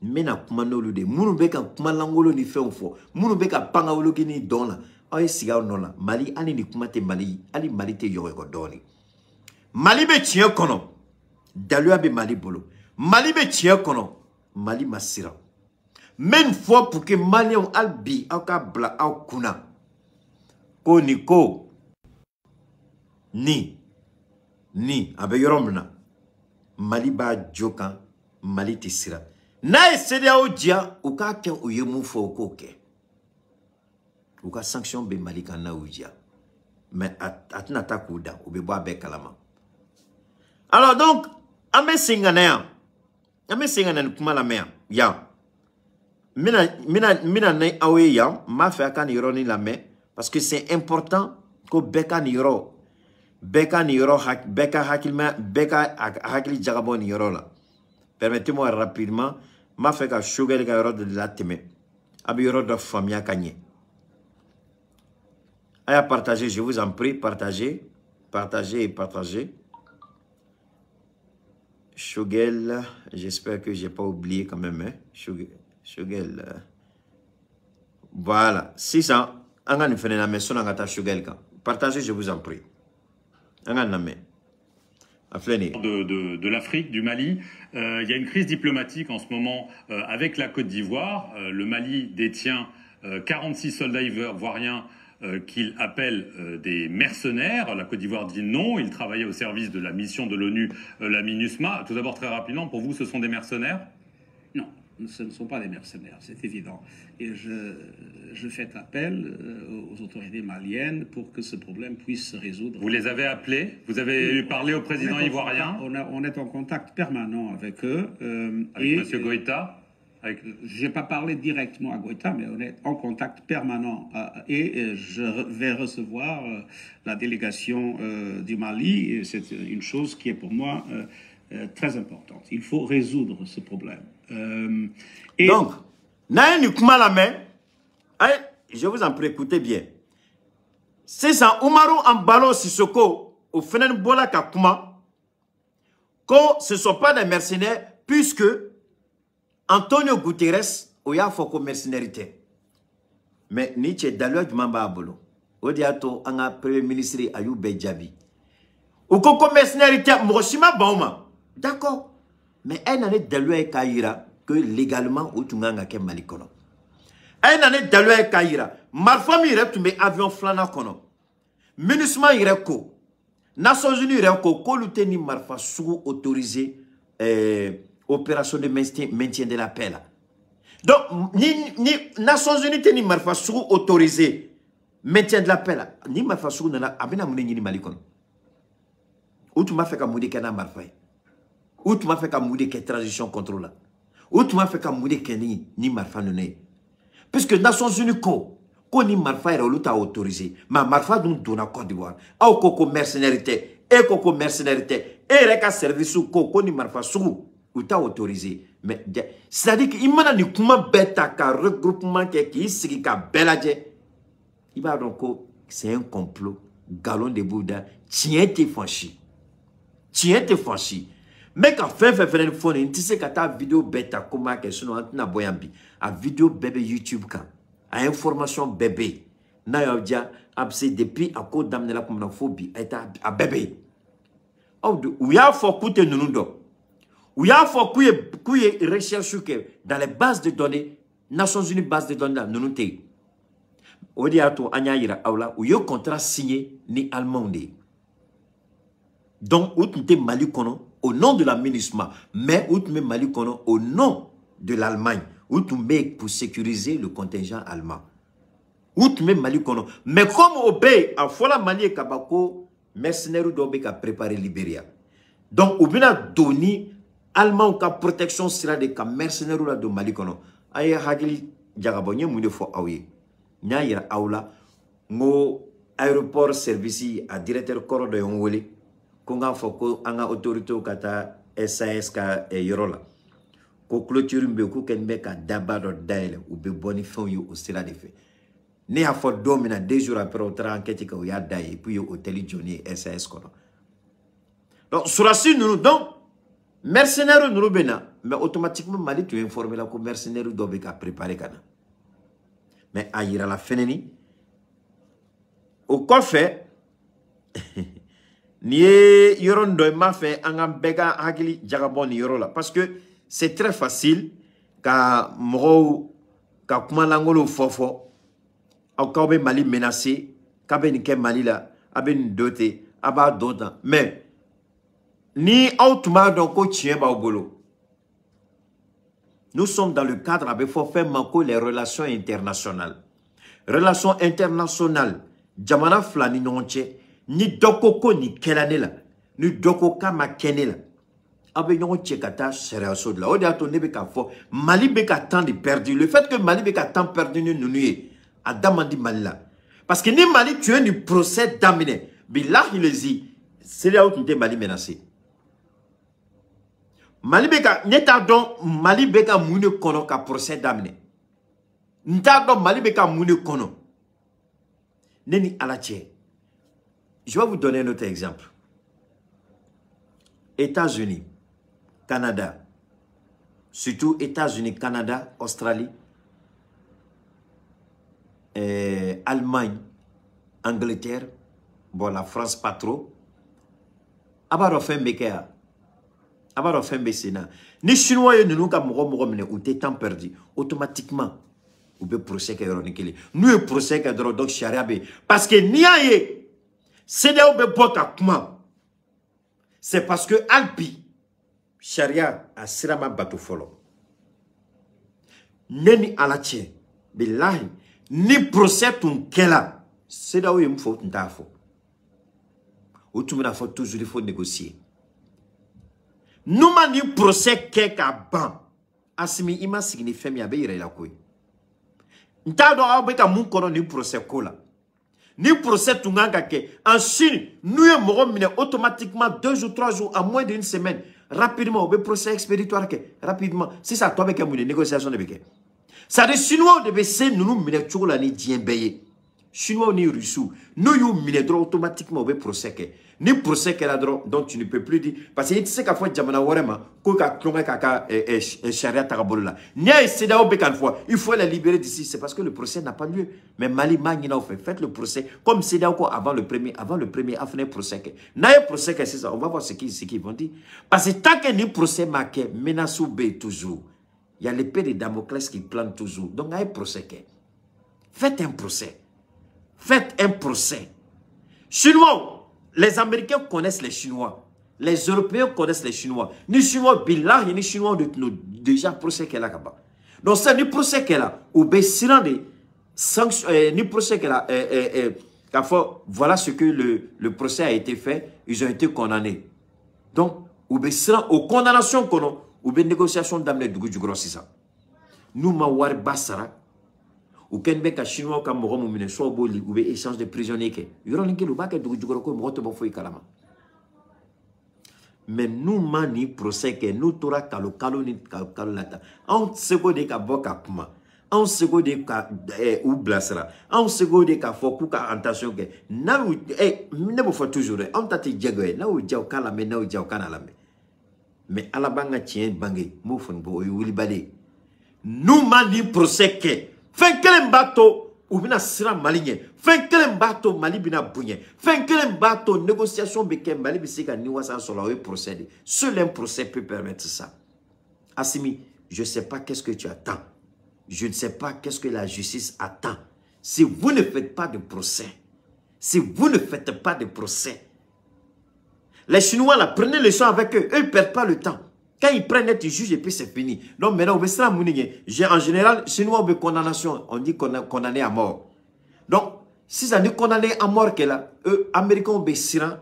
Mena kumanolu de munu beka kumalangolo ni fe ofo munu beka pangawolo kini dona ay siga nola Mali ani ni kumate Mali ali Mali te yore ko doni Mali be tien kono dalua be Mali bolo Mali be tien kono Mali masira même fois pour que Malion albi aka bla au kuna ko ni ko ni abe yoromna Mali ba joka Mali tisira na CEDEAO dia ou ka ken ou yemu fo ko ke ou ka sanction be Mali kana ou dia mais atna ta kuda ou be boa be kalama. Alors donc ame singana kuma la mer ya mina ne awe ya ma fa kan yoroni la mer parce que c'est important ko beka ni yoro beka hakilma beka hakili jagabon yoro la. Permettez-moi rapidement, ma fait que Choguel ka yoro de la teme. Abi yoro de famille kanye. Aya partager, je vous en prie, partagez. Choguel, j'espère que j'ai pas oublié quand même, hein. Choguel. Voilà, 600. Anga ni fene na meso na ngata Choguel ka. Partagez, je vous en prie. Anga na me. De l'Afrique, du Mali. Il y a une crise diplomatique en ce moment avec la Côte d'Ivoire. Le Mali détient 46 soldats ivoiriens qu'il appelle des mercenaires. La Côte d'Ivoire dit non, ils travaillaient au service de la mission de l'ONU, la MINUSMA. Tout d'abord, très rapidement, pour vous, ce sont des mercenaires? Non. ce ne sont pas des mercenaires, c'est évident. Et je fais appel aux autorités maliennes pour que ce problème puisse se résoudre. Vous les avez appelés? Vous avez parlé au président ivoirien? On est en contact permanent avec eux. Avec M. Goïta? Je n'ai pas parlé directement à Goïta, mais on est en contact permanent. Et je vais recevoir la délégation du Mali. Et c'est une chose qui est pour moi très importante. Il faut résoudre ce problème. Donc, Naïni Koumalame, je vous en prie, écoutez bien. C'est ça, Oumarou Ambalo Sissoko, au Fenen Bola Kakuma, que ce ne sont pas des mercenaires, puisque Antonio Guterres, il y a une mercenarité. Mais Nietzsche, d'ailleurs, je m'en bats à bolo. Au diato, un premier ministre Ayoub Bedjabi. Ou qu'on mercenarité, Moroshima Bauma. D'accord. Mais elle n'a d'ailleurs Kaira que légalement, ou tu n'as qu'un malikono. Elle n'a d'ailleurs Kaira. Ma famille reste mais avion flana kono. Ministre Ireko. Nations Unies Ireko, Kolute ni marfa sous autorisé opération de maintien de la paix là. Donc, ni Nations Unies ni marfa sous autorisé maintien de la paix là. Ni marfa sous nana abena mune ni malikono. Ou tu m'as fait comme moudi kana marfa. Ou tu m'as fait comme moudi que transition contrôle là. Ou tu m'as fait comme moudi que ni marfa nune. Puisque Nations Unies ko ni marfa est l'autre autorisé. Mais marfa nous donne à Côte d'Ivoire. Au koko mercenarité. Et koko mercenarité. Et reka service ou koko ni marfa sous. Ou t'as autorisé. Mais c'est-à-dire qu'il m'a dit comment bêta ka regroupement qui est ka beladje. Il va donc c'est un complot. Galon de Bouddha. Tiens t'es franchi. Tiens t'es franchi. Mais quand fait une phone, tu sais que ta vidéo bêta comment que sinon na boyambi. A vidéo bébé YouTube quand. A information bébé. Na yo dia abse depuis à cause d'amener la communophobie est à bébé. Ou ya faut coûter nous do. Ou ya faut couiller recherche que dans les bases de données Nations Unies bases de données nous te. Odi ato anyayira awla ou yo contrat signé ni allemand. Donc ou tu Mali kono au nom de la MINUSMA, mais ou tu Mali kono au nom de l'Allemagne. Ou tu mets pour sécuriser le contingent allemand. Ou tu mets Mali kono. Mais comme au pays, à Fola Mali et Kabako, mercenaires d'Obé qui a préparé Libéria. Donc, ou bien donné allemand qui a protection sera des mercenaires de Mali kono. Aye hagili jagabonye moude fo aouye. Nya yira aoula, ngo aéroport service à directeur corps de Yongwele. Konga foko anga autorité au kata SAS ka yorola. Ko clôture mbeko kenbe ka dabado daile ou be boni fon yo au sera de fait. Ne a fort domina 2 jours après au enquête ka ya daille puis au hôtel Johnny SAS kono. Donc surasi nous donc mercenaires nous bena mais automatiquement Mali tu informer la ko mercenaires dobe ka préparer kana. Mais ayira la feneni au coffre ni yoron do ma fait angam bega hagili jagaboni yorola parce que c'est très facile quand moro ka kuma langolo fofo au kabe Mali menacé kabe ni ke Mali la aben doté aba dota mais ni automa donc ko tien ba obolo. Nous sommes dans le cadre avec faut faire manko les relations internationales. Relations internationales jamana flani nonche ni dokoko ni kelanela ni dokoka ma kenela. Abe yon tchekata sérieux de la. Odi ato nebe ka fo Mali be ka temps de perdu. Le fait que Mali be ka temps perdu nous nuit a demandé Mali là. Parce que ni Mali tu es du procès d'amener. Billah il les dit c'est là où tu t'es Mali menacé. Mali be ka neta don Mali be ka moune kono ka procès d'amener. Nta don Mali be ka moune kono. Neni alache. Je vais vous donner un autre exemple. États-Unis, Canada, surtout États-Unis, Canada, Australie, Allemagne, Angleterre, bon la France pas trop. Abaro fembe kea, abaro fembe sena. Ni Chinois nous ka mogo mene ou t'es temps perdu automatiquement ou be procès ka yoronikeli. Nous e procès ka dro donc charia be parce que niaye c'est là où be boka kuma. C'est parce que Alpi, Sharia a sirama bateau follow. neni alache billahi ni procès tun kela c'est là où il me faut t'info où tu me la faut toujours il faut négocier nous mani procès keka ban asimi ima signifie mi abe ira la koy nta do abe ka mun kono ni procès kola ni procès tunganga ke en Chine nous y mogo mine automatiquement 2 ou 3 jours à moins d'une semaine rapidement au procès expéditoire ke rapidement si ça toi avec une négociation de beke ça des chinois de bese nous mine chola ni diembeye chinois ni russe nous you mine droit automatiquement au procès ke ni procès que là donc tu ne peux plus dire parce que tu sais qu'à fois jamana warema ko ka klonga kaka charia tarabola ni c'est là au fois il faut la libérer d'ici c'est parce que le procès n'a pas lieu mais Mali magina fait faites le procès comme c'est là encore avant le premier afin procès que na procès que c'est ça on va voir ce qu'ils vont dire parce que tant que ni procès marqué menace be toujours il y a l'épée de Damoclès qui plane toujours donc un procès que faites un procès chinois. Les Américains connaissent les Chinois. Les Européens connaissent les Chinois. Ni Chinois billah, ni Chinois de déjà procès qu'elle a là-bas. Donc c'est ni procès qu'elle a ou baissant des sanctions, ni procès qu'elle a. Voilà ce que le procès a été fait. Ils ont été condamnés. Donc ou baissant aux condamnations qu'on a ou bien négociations d'amener du gros c'est ça. Nous mawar basara. Ou ken beka chinois comme mogo mumine so boli ou be échange de prisonniers que yoro ninki lu baka du jugoro ko moto bo foi kalama mais nous mani procès que nous tora kalo ni kalo lata on sego de ka boka kuma on sego de ka ou blasra on sego de ka foku ka attention que na ne bo fa toujours on tati djego na ou djaw kala me na ou djaw kana la mais ala banga tien bangé mo fon bo wuli balé nous mani procès que fin kelen bato ou bina sira malinye fin kelen bato mali bina bunye fin kelen bato négociation beke mali bisika ni wasa solo procéder seul un procès peut permettre ça. Assimi, je ne sais pas qu'est-ce que tu attends, je ne sais pas qu'est-ce que la justice attend. Si vous ne faites pas de procès, les Chinois là, prenez les gens avec eux, eux ne perdent pas le temps. Quand ils prennent être juge et puis c'est fini. Donc maintenant, en général, Chinois ont condamnation, on dit condamné à mort. Donc, si ça dit condamné à mort, eux, Américains ont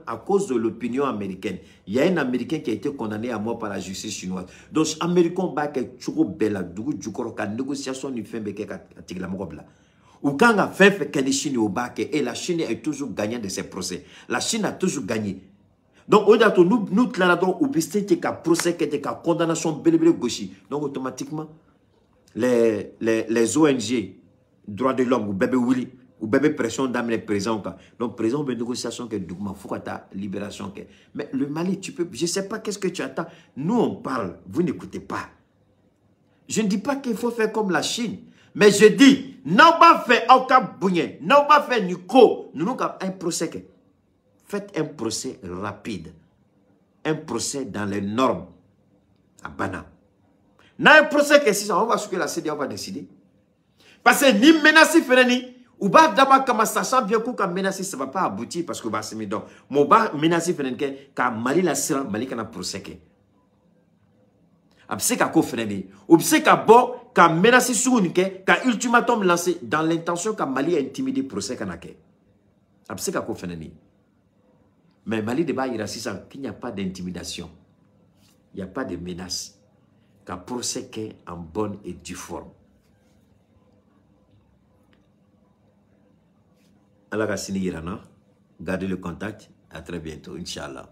à cause de l'opinion américaine. Il y a un Américain qui a été condamné à mort par la justice chinoise. Donc, les Américains ont fait négociation du fait de la mort. Ou quand on a fait que les Chinois au bac et la Chine est toujours gagnante de ces procès. La Chine a toujours gagné. Donc, nous, procès, condamnation, gauchi. Donc, automatiquement, les ONG, droits de l'homme, ou bébé Willy, ou bébé pression d'amener présent. Donc, présent, une négociation, que libération. Mais le Mali, tu peux, je ne sais pas qu'est-ce que tu attends. Nous, on parle, vous n'écoutez pas. Je ne dis pas qu'il faut faire comme la Chine. Mais je dis, n'a pas fait aucun bougné, n'a pas fait Nico, nous avons un procès. Faites un procès rapide. Un procès dans les normes. À Bana. Dans un procès que si on va voir ce que la CDA va décider. Parce que ni menacer Fereni, ou pas d'abord comme sachant bien que menacer ça ne va pas aboutir parce que va se mettre. Mais va menacer Fereni car Mali la sera Mali kana procès que. Abse ka ko Fereni. Ou bse ka bo ka menacer sur une que ka ultimatum lancé dans l'intention que Mali a intimidé procès kana que. Abse ka ko Fereni. Mais Mali débat il qu'il n'y a pas d'intimidation. Il n'y a pas de menace. Qu'un procès qui est en bonne et due forme. Allah Gassini Irana, gardez le contact. À très bientôt, Inch'Allah.